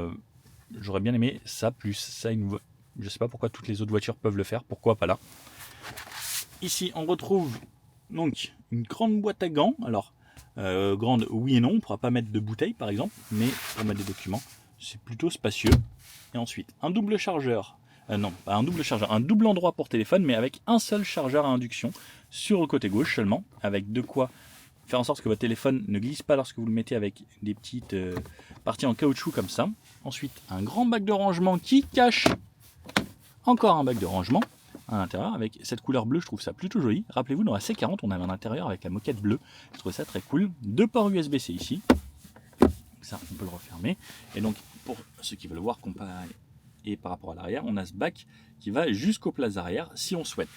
j'aurais bien aimé ça, plus ça, je ne sais pas pourquoi toutes les autres voitures peuvent le faire. Pourquoi pas là? Ici, on retrouve donc une grande boîte à gants. Alors, grande, oui et non. On ne pourra pas mettre de bouteilles, par exemple. Mais pour mettre des documents, c'est plutôt spacieux. Et ensuite, un double chargeur. Non, pas un double chargeur, un double endroit pour téléphone, mais avec un seul chargeur à induction sur le côté gauche seulement, avec de quoi faire en sorte que votre téléphone ne glisse pas lorsque vous le mettez avec des petites parties en caoutchouc comme ça. Ensuite, un grand bac de rangement qui cache encore un bac de rangement à l'intérieur avec cette couleur bleue. Je trouve ça plutôt joli. Rappelez-vous, dans la C40, on avait un intérieur avec la moquette bleue. Je trouve ça très cool. 2 ports USB-C ici. Ça, on peut le refermer. Et donc, pour ceux qui veulent voir comparer et par rapport à l'arrière, on a ce bac qui va jusqu'aux places arrière si on souhaite.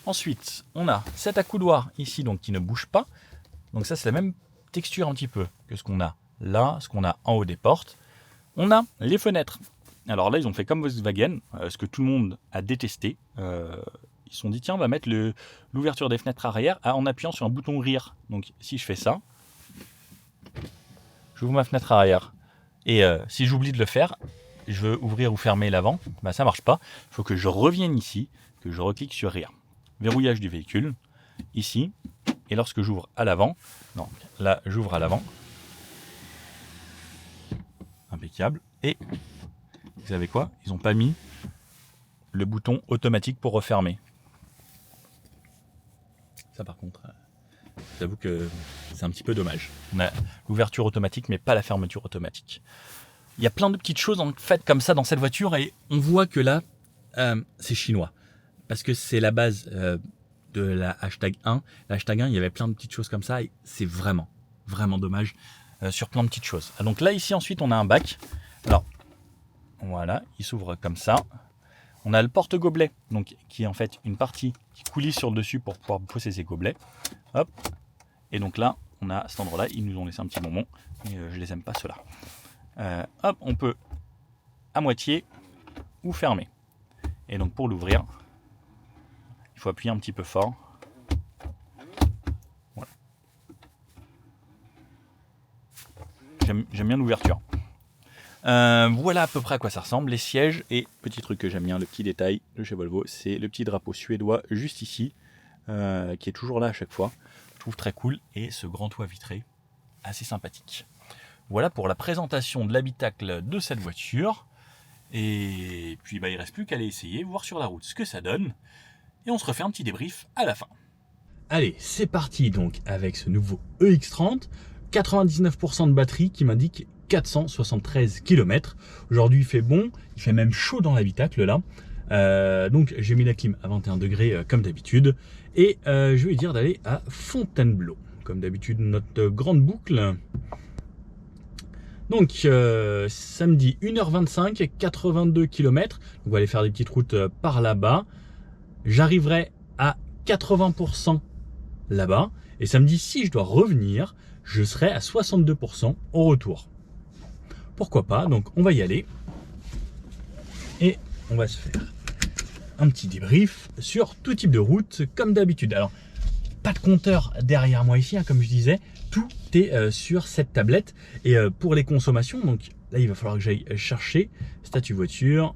Ensuite, on a cet accoudoir ici donc qui ne bouge pas. Donc ça, c'est la même texture un petit peu que ce qu'on a là, ce qu'on a en haut des portes. On a les fenêtres. Alors là, ils ont fait comme Volkswagen, ce que tout le monde a détesté. Ils se sont dit, tiens, on va mettre l'ouverture des fenêtres arrière en appuyant sur un bouton rire. Donc si je fais ça, j'ouvre ma fenêtre arrière. Et si j'oublie de le faire, je veux ouvrir ou fermer l'avant, bah ça marche pas. Il faut que je revienne ici, que je reclique sur rire. Verrouillage du véhicule, ici. Et lorsque j'ouvre à l'avant, donc là j'ouvre à l'avant. Impeccable. Et vous savez quoi? Ils n'ont pas mis le bouton automatique pour refermer. Ça par contre, j'avoue que c'est un petit peu dommage. On a l'ouverture automatique mais pas la fermeture automatique. Il y a plein de petites choses en fait comme ça dans cette voiture et on voit que là, c'est chinois. Parce que c'est la base de la hashtag 1. La hashtag 1, il y avait plein de petites choses comme ça et c'est vraiment, vraiment dommage sur plein de petites choses. Donc là, ici, ensuite, on a un bac. Alors, voilà, il s'ouvre comme ça. On a le porte-gobelet, donc qui est en fait une partie qui coulisse sur le dessus pour pouvoir poser ses gobelets. Hop. Et donc là, on a cet endroit-là. Ils nous ont laissé un petit bonbon. Mais je les aime pas ceux-là. Hop, on peut à moitié ou fermer. Et donc pour l'ouvrir, il faut appuyer un petit peu fort. Voilà. J'aime bien l'ouverture. Voilà à peu près à quoi ça ressemble. Les sièges et petit truc que j'aime bien, le petit détail de chez Volvo, c'est le petit drapeau suédois juste ici, qui est toujours là à chaque fois. Je trouve très cool et ce grand toit vitré assez sympathique. Voilà pour la présentation de l'habitacle de cette voiture. Et puis il ne reste plus qu'à aller essayer, voir sur la route ce que ça donne. Et on se refait un petit débrief à la fin. Allez, c'est parti donc avec ce nouveau EX30. 99% de batterie qui m'indique 473 km. Aujourd'hui il fait bon, il fait même chaud dans l'habitacle là. Donc j'ai mis la clim à 21 degrés comme d'habitude. Et je vais lui dire d'aller à Fontainebleau. Comme d'habitude notre grande boucle. Donc samedi 1h25, 82 km. Donc, on va aller faire des petites routes par là-bas. J'arriverai à 80% là-bas. Et samedi, si je dois revenir, je serai à 62% au retour. Pourquoi pas? Donc on va y aller. Et on va se faire un petit débrief sur tout type de route, comme d'habitude. Alors, pas de compteur derrière moi ici, hein, comme je disais, tout est sur cette tablette. Et pour les consommations, donc là, il va falloir que j'aille chercher statut voiture,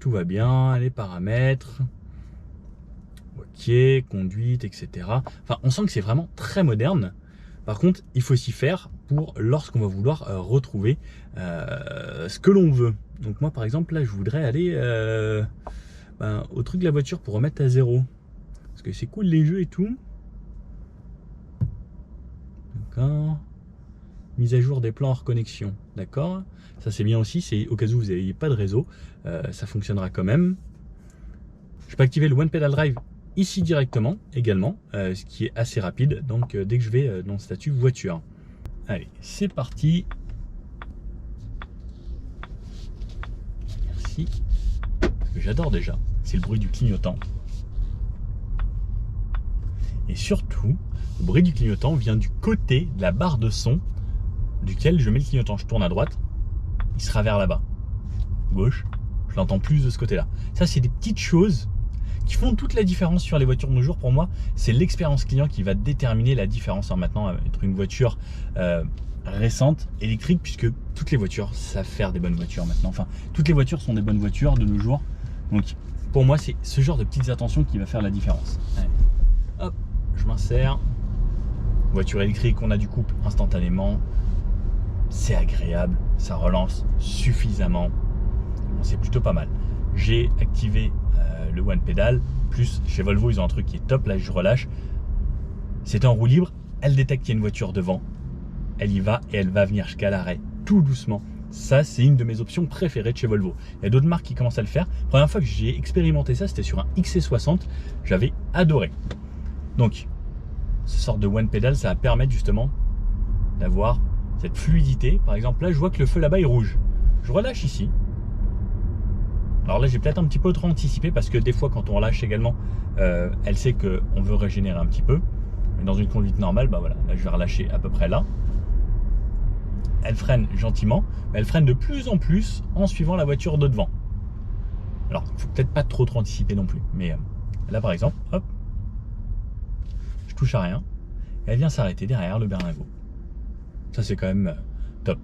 tout va bien, les paramètres, ok, conduite, etc. Enfin, on sent que c'est vraiment très moderne. Par contre, il faut s'y faire pour lorsqu'on va vouloir retrouver ce que l'on veut. Donc moi, par exemple, là, je voudrais aller au truc de la voiture pour remettre à zéro. Parce que c'est cool les jeux et tout. D'accord. Mise à jour des plans hors connexion. D'accord. Ça, c'est bien aussi. C'est au cas où vous n'avez pas de réseau. Ça fonctionnera quand même. Je peux activer le One Pedal Drive ici directement également, ce qui est assez rapide. Donc dès que je vais dans le statut voiture. Allez, c'est parti. Merci. Ce que j'adore déjà, c'est le bruit du clignotant. Et surtout, le bruit du clignotant vient du côté de la barre de son duquel je mets le clignotant. Je tourne à droite, il sera vers là-bas. Gauche, je l'entends plus de ce côté-là. Ça, c'est des petites choses qui font toute la différence sur les voitures de nos jours. Pour moi, c'est l'expérience client qui va déterminer la différence maintenant entre une voiture récente, électrique, puisque toutes les voitures savent faire des bonnes voitures maintenant. Enfin, toutes les voitures sont des bonnes voitures de nos jours. Donc, pour moi, c'est ce genre de petites attentions qui va faire la différence. Allez. Hop, je m'insère. Voiture électrique, on a du couple instantanément. C'est agréable, ça relance suffisamment. Bon, c'est plutôt pas mal. J'ai activé le One Pedal, plus chez Volvo ils ont un truc qui est top, là je relâche, c'est en roue libre, elle détecte qu'il y a une voiture devant, elle y va et elle va venir jusqu'à l'arrêt, tout doucement. Ça, c'est une de mes options préférées de chez Volvo. Il y a d'autres marques qui commencent à le faire. La première fois que j'ai expérimenté ça, c'était sur un XC60, j'avais adoré. Donc, ce sort de One Pedal, ça va permettre justement d'avoir cette fluidité. Par exemple, là je vois que le feu là-bas est rouge, je relâche ici. Alors là, j'ai peut-être un petit peu trop anticipé parce que des fois, quand on relâche également, elle sait qu'on veut régénérer un petit peu. Mais dans une conduite normale, bah voilà, là, je vais relâcher à peu près là. Elle freine gentiment, mais elle freine de plus en plus en suivant la voiture de devant. Alors, il ne faut peut-être pas trop anticiper non plus. Mais là, par exemple, hop, je touche à rien. Et elle vient s'arrêter derrière le berlingot. Ça, c'est quand même top.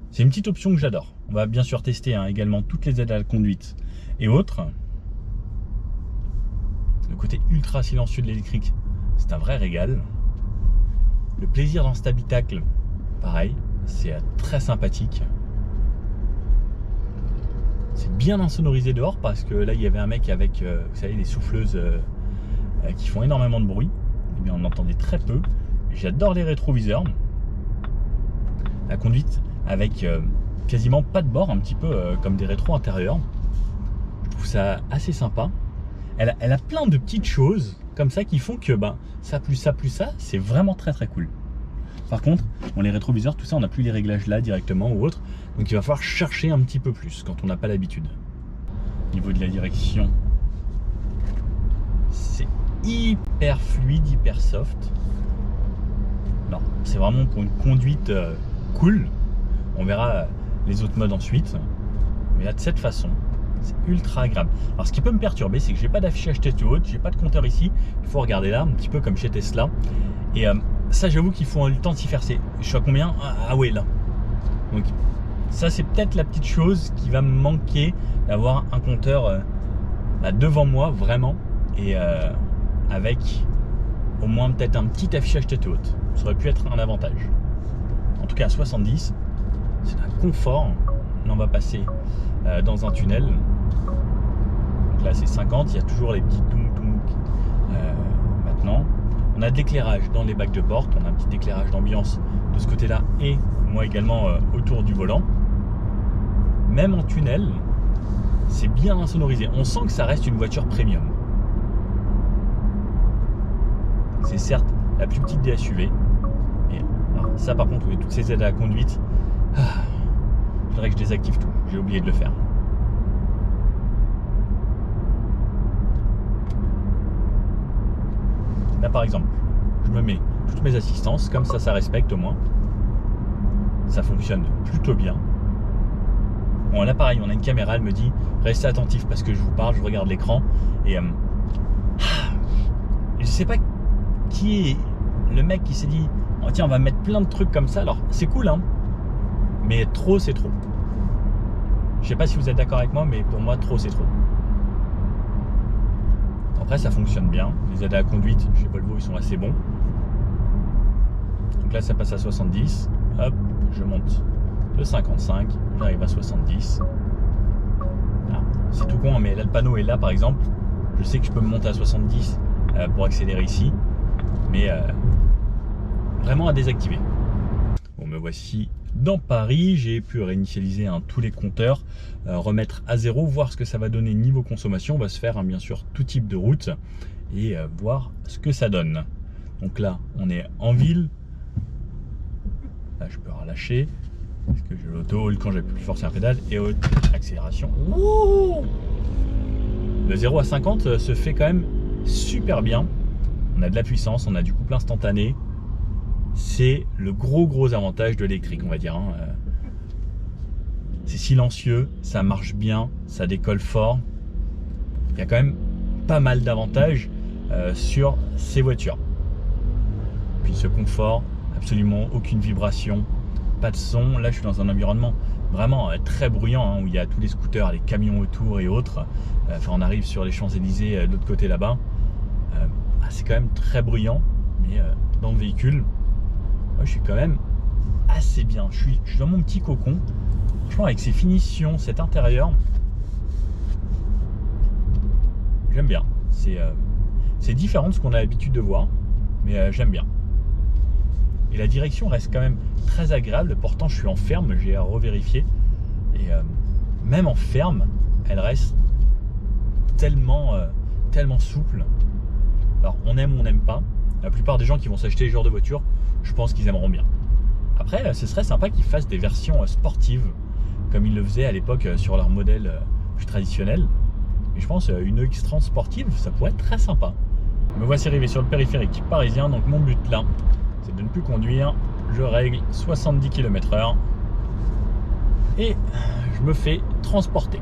C'est une petite option que j'adore. On va bien sûr tester également toutes les aides à la conduite et autres. Le côté ultra silencieux de l'électrique, c'est un vrai régal. Le plaisir dans cet habitacle, pareil, c'est très sympathique. C'est bien insonorisé dehors parce que là il y avait un mec avec, vous savez, les souffleuses qui font énormément de bruit. Eh bien, on entendait très peu. J'adore les rétroviseurs. La conduite avec quasiment pas de bord, un petit peu comme des rétros intérieurs. Je trouve ça assez sympa. Elle a plein de petites choses comme ça qui font que ça plus ça plus ça, c'est vraiment très très cool. Par contre, les rétroviseurs, tout ça, on n'a plus les réglages là directement ou autre, donc il va falloir chercher un petit peu plus quand on n'a pas l'habitude. Au niveau de la direction, c'est hyper fluide, hyper soft. Non, c'est vraiment pour une conduite cool. On verra les autres modes ensuite, mais là de cette façon, c'est ultra agréable. Alors ce qui peut me perturber, c'est que j'ai pas d'affichage tête haute, j'ai pas de compteur ici. Il faut regarder là, un petit peu comme chez Tesla. Et ça, j'avoue qu'il faut le temps de s'y faire. Je suis à combien? Ah ouais, là. Donc ça, c'est peut-être la petite chose qui va me manquer, d'avoir un compteur devant moi vraiment, et avec au moins peut-être un petit affichage tête haute. Ça aurait pu être un avantage. En tout cas à 70, c'est un confort. Là on va passer dans un tunnel. Donc là c'est 50, il y a toujours les petits toum maintenant. On a de l'éclairage dans les bacs de porte, on a un petit éclairage d'ambiance de ce côté-là et moi également autour du volant. Même en tunnel, c'est bien insonorisé. On sent que ça reste une voiture premium. C'est certes la plus petite des SUV. Et alors, ça par contre, toutes ces aides à la conduite, il faudrait que je désactive tout. J'ai oublié de le faire. Là par exemple, je me mets toutes mes assistances, comme ça respecte au moins. Ça fonctionne plutôt bien. Bon, là pareil, on a une caméra, elle me dit restez attentif parce que je vous parle, je regarde l'écran et je sais pas qui est le mec qui s'est dit oh, tiens, on va mettre plein de trucs comme ça. Alors c'est cool, hein, mais trop c'est trop. Je sais pas si vous êtes d'accord avec moi, mais pour moi trop c'est trop. Après ça fonctionne bien, les aides à la conduite chez Volvo ils sont assez bons. Donc là ça passe à 70, hop, je monte de 55, j'arrive à 70. Ah, c'est tout con, mais là le panneau est là par exemple. Je sais que je peux me monter à 70 pour accélérer ici, mais vraiment à désactiver. Bon, me voici dans Paris, j'ai pu réinitialiser tous les compteurs, remettre à zéro, voir ce que ça va donner niveau consommation. On va se faire bien sûr tout type de route et voir ce que ça donne. Donc là, on est en ville. Là, je peux relâcher parce que j'ai l'auto quand j'ai plus forcer un pédale et accélération. Ouh, le 0 à 50 se fait quand même super bien. On a de la puissance, on a du couple instantané. C'est le gros avantage de l'électrique, on va dire. C'est silencieux, ça marche bien, ça décolle fort. Il y a quand même pas mal d'avantages sur ces voitures. Puis ce confort, absolument aucune vibration, pas de son. Là, je suis dans un environnement vraiment très bruyant, où il y a tous les scooters, les camions autour et autres. Enfin, on arrive sur les Champs-Élysées de l'autre côté là-bas. C'est quand même très bruyant, mais dans le véhicule, moi, je suis quand même assez bien. Je suis dans mon petit cocon. Franchement, avec ces finitions, cet intérieur, j'aime bien. C'est différent de ce qu'on a l'habitude de voir, mais j'aime bien. Et la direction reste quand même très agréable. Pourtant, je suis en ferme, j'ai à revérifier. Et même en ferme, elle reste tellement souple. Alors, on aime ou on n'aime pas. La plupart des gens qui vont s'acheter ce genre de voiture, je pense qu'ils aimeront bien. Après, ce serait sympa qu'ils fassent des versions sportives, comme ils le faisaient à l'époque sur leur modèle plus traditionnel. Et je pense une X30 sportive, ça pourrait être très sympa. Me voici arrivé sur le périphérique parisien, donc mon but là, c'est de ne plus conduire. Je règle 70 km/h et je me fais transporter.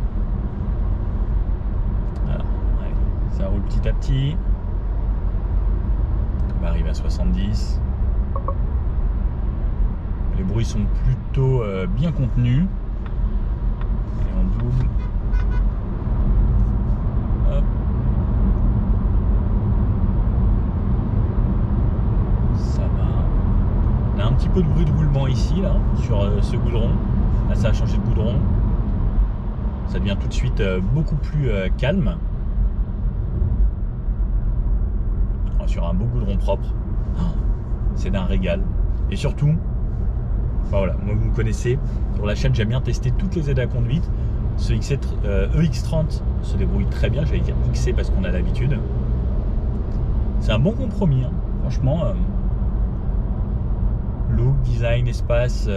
Alors, allez, ça roule petit à petit. On va arriver à 70. Les bruits sont plutôt bien contenus. Et on double. Hop. Ça va. On a un petit peu de bruit de roulement ici, là, sur ce goudron. Là, ça a changé de goudron. Ça devient tout de suite beaucoup plus calme. Sur un beau goudron propre, c'est d'un régal. Et surtout, voilà, moi vous me connaissez, sur la chaîne j'aime bien tester toutes les aides à conduite. Ce EX30 se débrouille très bien, j'allais dire XC parce qu'on a l'habitude. C'est un bon compromis, hein. Franchement. Look, design, espace,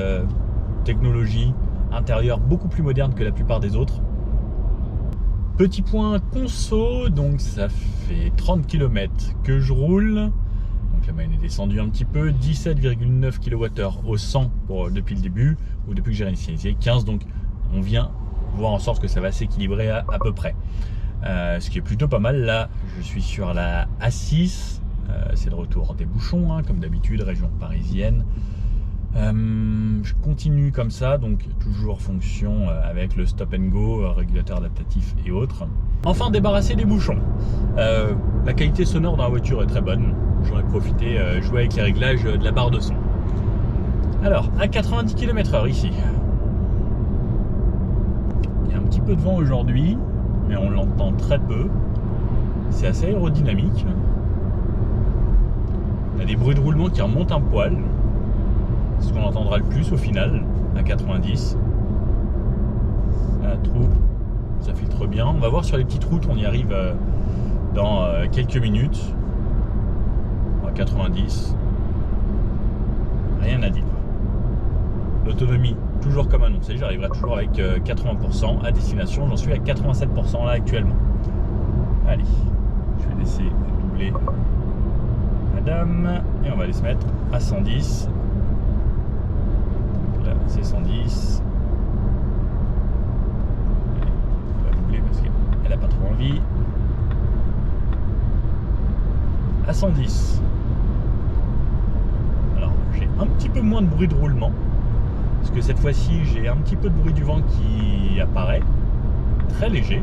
technologie, intérieur beaucoup plus moderne que la plupart des autres. Petit point conso, donc ça fait 30 km que je roule. Donc la moyenne est descendue un petit peu, 17,9 kWh au 100 depuis le début, ou depuis que j'ai réinitialisé, 15, donc on vient voir en sorte que ça va s'équilibrer à peu près. Ce qui est plutôt pas mal. Là, je suis sur la A6, c'est le retour des bouchons, hein, comme d'habitude, région parisienne. Je continue comme ça, donc toujours fonction avec le stop and go, régulateur adaptatif et autres. Enfin débarrassé des bouchons. La qualité sonore dans la voiture est très bonne. J'en ai profité, jouer avec les réglages de la barre de son. Alors, à 90 km/h ici. Il y a un petit peu de vent aujourd'hui, mais on l'entend très peu. C'est assez aérodynamique. Il y a des bruits de roulement qui remontent un poil. C'est ce qu'on entendra le plus au final, à 90. La trou, ça filtre bien. On va voir sur les petites routes, on y arrive dans quelques minutes. À 90. Rien à dire. L'autonomie, toujours comme annoncé, j'arriverai toujours avec 80% à destination. J'en suis à 87% là actuellement. Allez, je vais laisser doubler madame et on va aller se mettre à 110. Là, c'est 110. Elle n'a pas trop envie. À 110. Alors, j'ai un petit peu moins de bruit de roulement. Parce que cette fois-ci, j'ai un petit peu de bruit du vent qui apparaît. Très léger.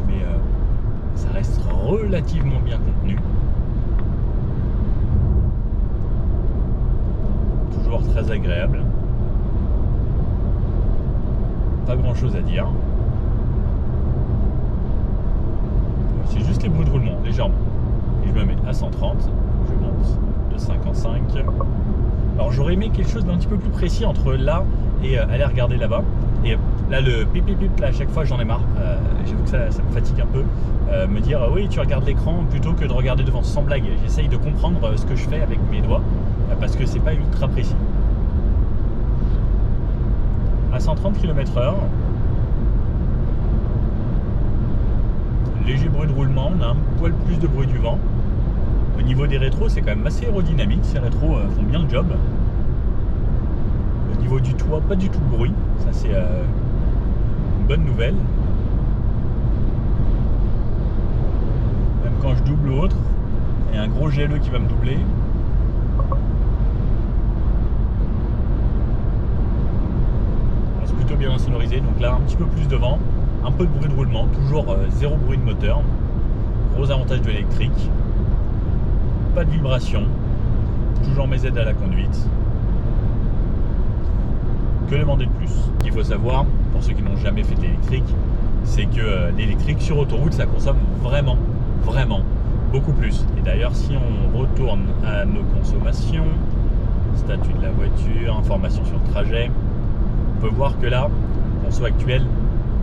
Mais ça reste relativement bien contenu. Toujours très agréable. Pas grand chose à dire. C'est juste les bruits de roulement, légèrement. Et je me mets à 130. Je monte de 55. Alors j'aurais aimé quelque chose d'un petit peu plus précis entre là et aller regarder là-bas. Et là, le pip pip pip, là, à chaque fois, j'en ai marre. J'avoue que ça me fatigue un peu. Me dire, oui, tu regardes l'écran plutôt que de regarder devant. Sans blague, j'essaye de comprendre ce que je fais avec mes doigts parce que c'est pas ultra précis. À 130 km/h. Léger bruit de roulement, on a un poil plus de bruit du vent. Au niveau des rétros, c'est quand même assez aérodynamique. Ces rétros font bien le job. Au niveau du toit, pas du tout de bruit. Ça, c'est une bonne nouvelle. Même quand je double ou autre, il y a un gros GLE qui va me doubler. C'est plutôt bien insonorisé. Donc là, un petit peu plus de vent. Un peu de bruit de roulement, toujours zéro bruit de moteur. Gros avantage de l'électrique. Pas de vibration. Toujours mes aides à la conduite. Que demander de plus? Ce qu'il faut savoir, pour ceux qui n'ont jamais fait de l'électrique, c'est que l'électrique sur autoroute, ça consomme vraiment beaucoup plus. Et d'ailleurs, si on retourne à nos consommations, statut de la voiture, information sur le trajet, on peut voir que là, conso actuel,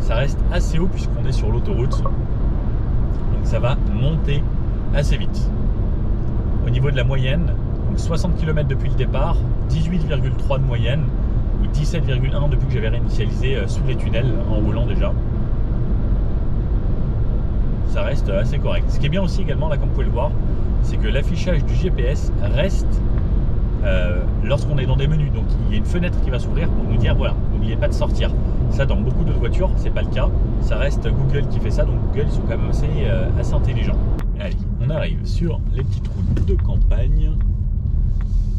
ça reste assez haut puisqu'on est sur l'autoroute. Donc ça va monter assez vite. Au niveau de la moyenne, donc 60 km depuis le départ, 18,3 de moyenne, ou 17,1 depuis que j'avais réinitialisé sous les tunnels en roulant déjà. Ça reste assez correct. Ce qui est bien aussi également, là comme vous pouvez le voir, c'est que l'affichage du GPS reste lorsqu'on est dans des menus. Donc il y a une fenêtre qui va s'ouvrir pour nous dire voilà, n'oubliez pas de sortir. Ça, dans beaucoup d'autres voitures, c'est pas le cas. Ça reste Google qui fait ça, donc Google, ils sont quand même assez intelligents. Allez, on arrive sur les petites routes de campagne.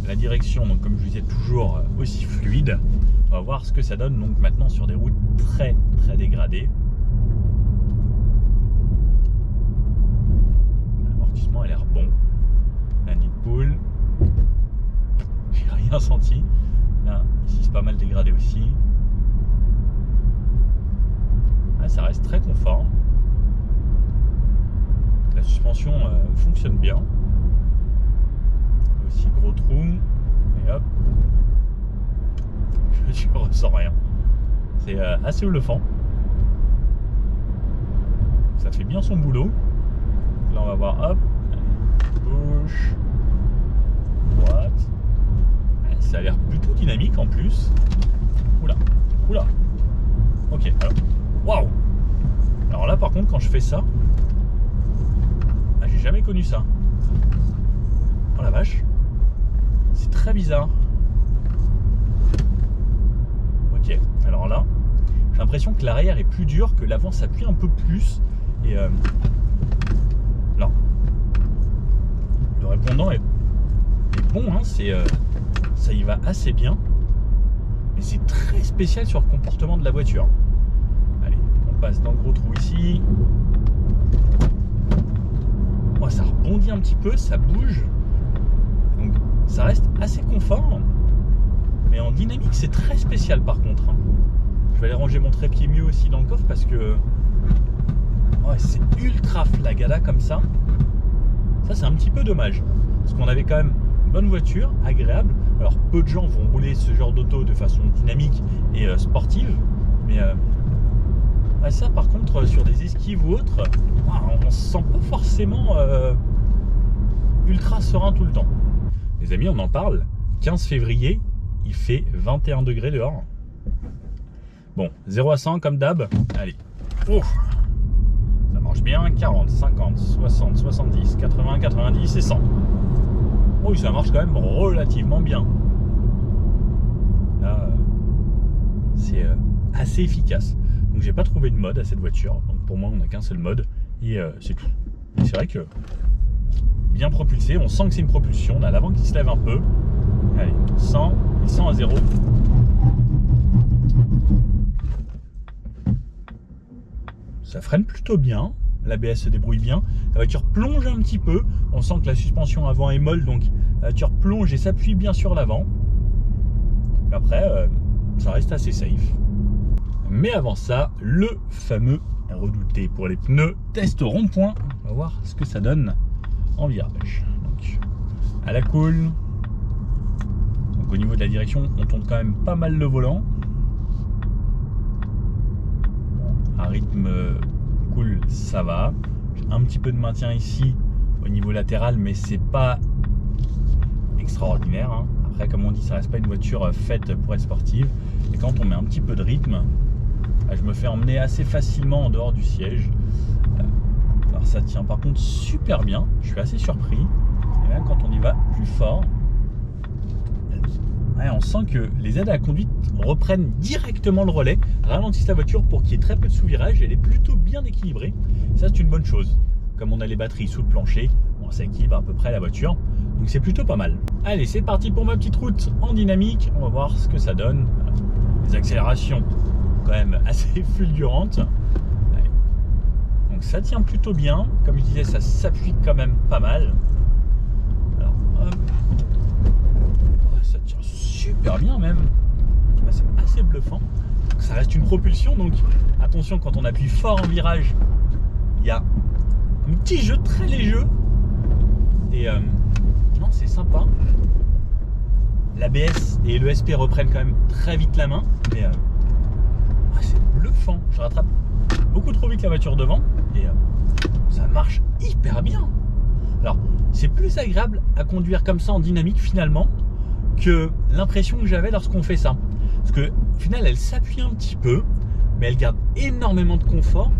La direction, donc comme je vous disais, toujours aussi fluide. On va voir ce que ça donne donc maintenant sur des routes très dégradées. L'amortissement a l'air bon. La nid de poule. J'ai rien senti. Là, ici c'est pas mal dégradé aussi. Ah, ça reste très confort. La suspension fonctionne bien. Aussi gros trou. Et hop. Je ne ressens rien. C'est assez bluffant. Ça fait bien son boulot. Là on va voir, hop. Gauche. Droite. Ça a l'air plutôt dynamique en plus. Oula. Oula. Ok, alors. Waouh! Alors là par contre quand je fais ça, j'ai jamais connu ça. Oh la vache. C'est très bizarre. Ok, alors là, j'ai l'impression que l'arrière est plus dur, que l'avant s'appuie un peu plus. Et là, le répondant est bon, hein, ça y va assez bien. Mais c'est très spécial sur le comportement de la voiture. Allez, on passe dans le gros trou ici. Oh, ça rebondit un petit peu, ça bouge. Donc ça reste assez confort. Mais en dynamique, c'est très spécial par contre. Je vais aller ranger mon trépied mieux aussi dans le coffre parce que ouais, c'est ultra flagada comme ça. Ça, c'est un petit peu dommage. Parce qu'on avait quand même une bonne voiture, agréable. Alors, peu de gens vont rouler ce genre d'auto de façon dynamique et sportive. Mais ça, par contre, sur des esquives ou autres, on se sent pas forcément ultra serein tout le temps. Les amis, on en parle. 15 février, il fait 21 degrés dehors. Bon, 0 à 100 comme d'hab. Allez. Ouf. Ça marche bien. 40, 50, 60, 70, 80, 90 et 100. Oui, ça marche quand même relativement bien. Là, c'est assez efficace. Donc j'ai pas trouvé de mode à cette voiture. Donc pour moi, on n'a qu'un seul mode et c'est tout. Et c'est vrai que bien propulsé, on sent que c'est une propulsion. On a l'avant qui se lève un peu. Allez, 100, 100 à 0. Ça freine plutôt bien. L'ABS se débrouille bien. La voiture plonge un petit peu. On sent que la suspension avant est molle, donc la voiture plonge et s'appuie bien sur l'avant. Après, ça reste assez safe. Mais avant ça, le fameux redouté pour les pneus test rond-point. On va voir ce que ça donne en virage. Donc, à la cool. Donc au niveau de la direction, on tourne quand même pas mal le volant. Un rythme cool, ça va. J'ai un petit peu de maintien ici au niveau latéral, mais c'est pas extraordinaire, hein. Après, comme on dit, ça reste pas une voiture faite pour être sportive. Et quand on met un petit peu de rythme, je me fais emmener assez facilement en dehors du siège. Alors ça tient par contre super bien. Je suis assez surpris. Et même quand on y va plus fort, on sent que les aides à la conduite reprennent directement le relais, ralentissent la voiture pour qu'il y ait très peu de sous-virage. Elle est plutôt bien équilibrée. Ça, c'est une bonne chose. Comme on a les batteries sous le plancher, ça équilibre à peu près la voiture. Donc c'est plutôt pas mal. Allez, c'est parti pour ma petite route en dynamique. On va voir ce que ça donne. Les accélérations quand même assez fulgurantes. Allez. Donc ça tient plutôt bien. Comme je disais, ça s'appuie quand même pas mal. Alors, hop. Ça tient super bien même. C'est assez bluffant. Donc, ça reste une propulsion, donc attention quand on appuie fort en virage, il y a un petit jeu très léger. Et non, c'est sympa. L'ABS et le SP reprennent quand même très vite la main. Mais c'est bluffant. Je rattrape beaucoup trop vite la voiture devant. Et ça marche hyper bien. Alors, c'est plus agréable à conduire comme ça en dynamique finalement que l'impression que j'avais lorsqu'on fait ça. Parce que au final, elle s'appuie un petit peu, mais elle garde énormément de confort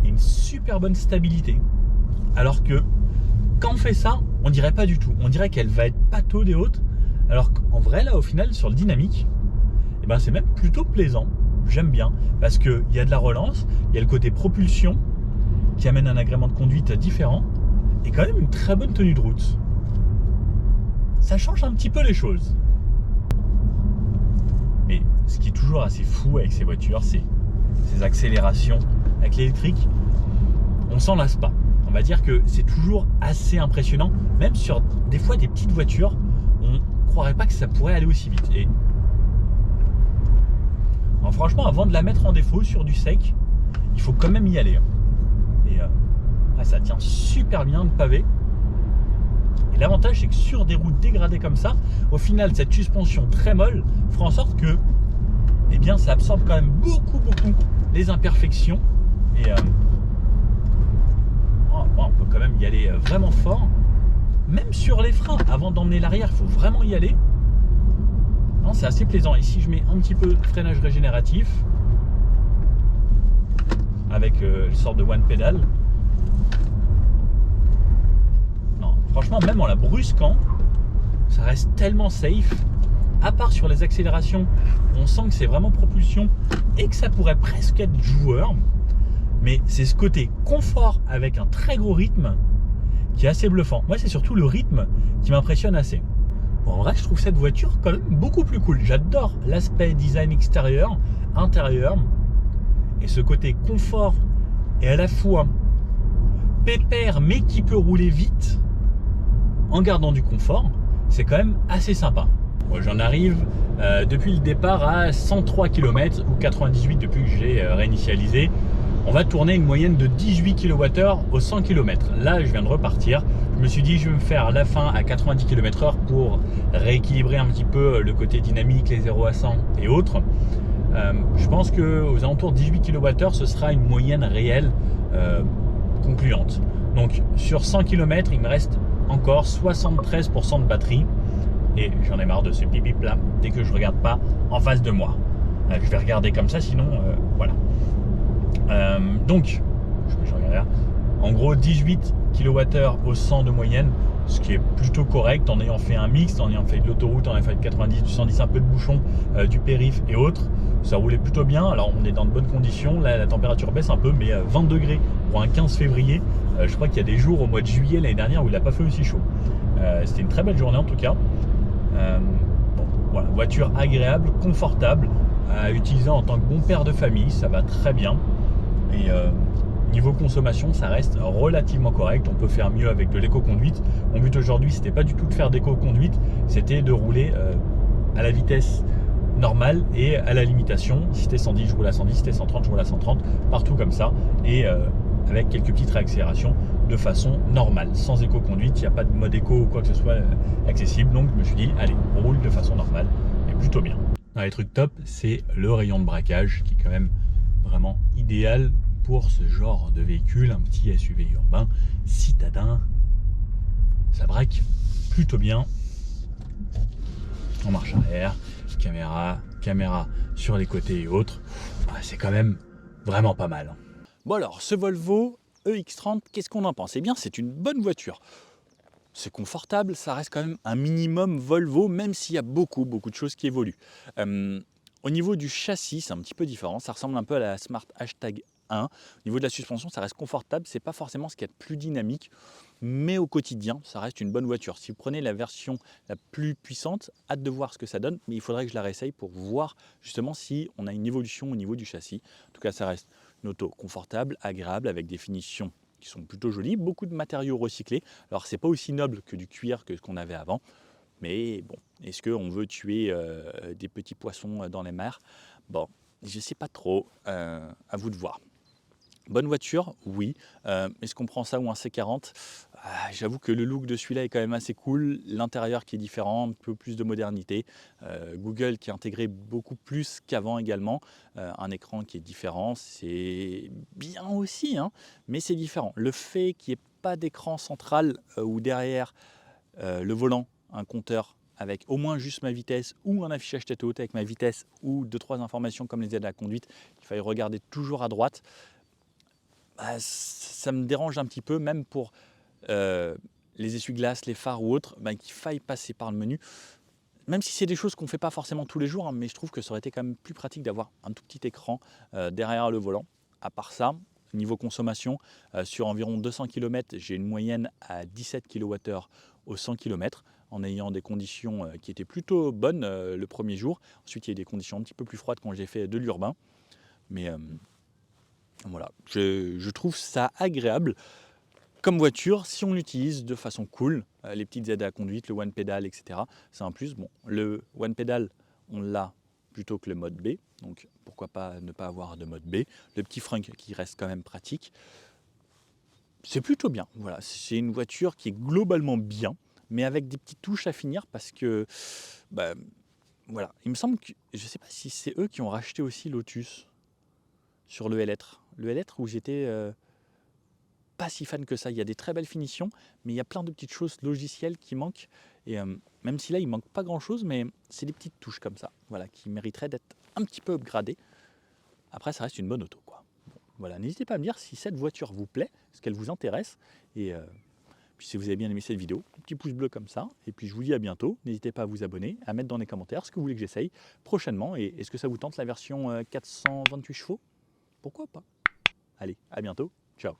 et une super bonne stabilité. Alors que quand on fait ça, on dirait pas du tout. On dirait qu'elle va être pataude et haute. Alors qu'en vrai, là, au final, sur le dynamique, eh ben, c'est même plutôt plaisant. J'aime bien. Parce qu'il y a de la relance, il y a le côté propulsion qui amène un agrément de conduite différent et quand même une très bonne tenue de route. Ça change un petit peu les choses. Mais ce qui est toujours assez fou avec ces voitures, c'est ces accélérations. Avec l'électrique, on s'en lasse pas. On va dire que c'est toujours assez impressionnant. Même sur des fois des petites voitures, on ne croirait pas que ça pourrait aller aussi vite. Et alors, franchement, avant de la mettre en défaut sur du sec, il faut quand même y aller. Et ça tient super bien le pavé. Et l'avantage, c'est que sur des routes dégradées comme ça, au final, cette suspension très molle fera en sorte que eh bien, ça absorbe quand même beaucoup les imperfections. Et on peut quand même y aller vraiment fort. Même sur les freins, avant d'emmener l'arrière, il faut vraiment y aller. Non, c'est assez plaisant. Ici, je mets un petit peu de freinage régénératif avec une sorte de one pedal. Franchement, même en la brusquant, ça reste tellement safe. À part sur les accélérations, on sent que c'est vraiment propulsion et que ça pourrait presque être joueur. Mais c'est ce côté confort avec un très gros rythme qui est assez bluffant. Moi, c'est surtout le rythme qui m'impressionne assez. Bon, en vrai, je trouve cette voiture quand même beaucoup plus cool. J'adore l'aspect design extérieur, intérieur. Et ce côté confort et à la fois pépère mais qui peut rouler vite en gardant du confort, c'est quand même assez sympa. Bon, j'en arrive depuis le départ à 103 km ou 98 depuis que j'ai réinitialisé. On va tourner une moyenne de 18 kWh au 100 km. Là, je viens de repartir. Je me suis dit, je vais me faire la fin à 90 km/h pour rééquilibrer un petit peu le côté dynamique, les 0 à 100 et autres. Je pense qu'aux alentours de 18 kWh, ce sera une moyenne réelle concluante. Donc, sur 100 km, il me reste encore 73% de batterie et j'en ai marre de ce bip bip là dès que je regarde pas en face de moi. Je vais regarder comme ça, sinon voilà. Donc je regarde, en gros 18 kWh au 100 de moyenne, ce qui est plutôt correct en ayant fait un mix, en ayant fait de l'autoroute, en ayant fait de 90, du 110, un peu de bouchon, du périph et autres. ça roulait plutôt bien. Alors on est dans de bonnes conditions, là la température baisse un peu, mais 20 degrés pour un 15 février. Je crois qu'il y a des jours au mois de juillet l'année dernière où il n'a pas fait aussi chaud. C'était une très belle journée en tout cas. Bon, voilà, voiture agréable, confortable, à utiliser en tant que bon père de famille, ça va très bien. Et niveau consommation, ça reste relativement correct. On peut faire mieux avec de l'éco-conduite. Mon but aujourd'hui, c'était pas du tout de faire d'éco-conduite, c'était de rouler à la vitesse normale et à la limitation. Si c'était 110, je roule à 110, si c'était 130, je roule à 130, partout comme ça. Et avec quelques petites réaccélérations de façon normale, sans éco-conduite. Il n'y a pas de mode éco ou quoi que ce soit accessible. Donc je me suis dit, allez, on roule de façon normale et plutôt bien. Un des trucs top, c'est le rayon de braquage qui est quand même vraiment idéal pour ce genre de véhicule, un petit SUV urbain citadin. Ça braque plutôt bien en marche arrière, caméra sur les côtés et autres. C'est quand même vraiment pas mal. Bon alors, ce Volvo EX30, qu'est-ce qu'on en pense? Eh bien, c'est une bonne voiture. C'est confortable, ça reste quand même un minimum Volvo, même s'il y a beaucoup de choses qui évoluent. Au niveau du châssis, c'est un petit peu différent. Ça ressemble un peu à la Smart Hashtag 1. Au niveau de la suspension, ça reste confortable. C'est pas forcément ce qu'il y a de plus dynamique, mais au quotidien, ça reste une bonne voiture. Si vous prenez la version la plus puissante, hâte de voir ce que ça donne, mais il faudrait que je la réessaye pour voir justement si on a une évolution au niveau du châssis. En tout cas, ça reste une auto confortable, agréable, avec des finitions qui sont plutôt jolies, beaucoup de matériaux recyclés. Alors, c'est pas aussi noble que du cuir que ce qu'on avait avant. Mais bon, est-ce qu'on veut tuer des petits poissons dans les mers? Bon, je ne sais pas trop, à vous de voir. Bonne voiture, oui. Est-ce qu'on prend ça ou un C40? J'avoue que le look de celui-là est quand même assez cool. L'intérieur qui est différent, un peu plus de modernité. Google qui est intégré beaucoup plus qu'avant également. Un écran qui est différent, c'est bien aussi, hein, mais c'est différent. Le fait qu'il n'y ait pas d'écran central ou derrière le volant, un compteur avec au moins juste ma vitesse ou un affichage tête haute avec ma vitesse ou 2-3 informations comme les aides à la conduite, qu'il faille regarder toujours à droite, ça me dérange un petit peu, même pour les essuie-glaces, les phares ou autres, qu'il faille passer par le menu. Même si c'est des choses qu'on ne fait pas forcément tous les jours, hein, mais je trouve que ça aurait été quand même plus pratique d'avoir un tout petit écran derrière le volant. À part ça, niveau consommation, sur environ 200 km, j'ai une moyenne à 17 kWh au 100 km, en ayant des conditions qui étaient plutôt bonnes le premier jour. Ensuite, il y a eu des conditions un petit peu plus froides quand j'ai fait de l'urbain. Mais voilà, je trouve ça agréable comme voiture si on l'utilise de façon cool. Les petites aides à la conduite, le one pedal, etc. C'est un plus. Bon, le one pedal, on l'a plutôt que le mode B. Donc pourquoi pas ne pas avoir de mode B. Le petit frunk qui reste quand même pratique. C'est plutôt bien. Voilà, c'est une voiture qui est globalement bien, mais avec des petites touches à finir parce que, voilà, il me semble que, je ne sais pas si c'est eux qui ont racheté aussi Lotus sur le L-être. Le L-être où j'étais pas si fan que ça. Il y a des très belles finitions, mais il y a plein de petites choses logicielles qui manquent. Et même si là, il manque pas grand-chose, mais c'est des petites touches comme ça, voilà, qui mériteraient d'être un petit peu upgradées. Après, ça reste une bonne auto, quoi. Bon, voilà, n'hésitez pas à me dire si cette voiture vous plaît, ce qu'elle vous intéresse. Et puis si vous avez bien aimé cette vidéo, un petit pouce bleu comme ça. Et puis je vous dis à bientôt. N'hésitez pas à vous abonner, à mettre dans les commentaires ce que vous voulez que j'essaye prochainement. Et est-ce que ça vous tente la version 428 chevaux? Pourquoi pas? Allez, à bientôt. Ciao.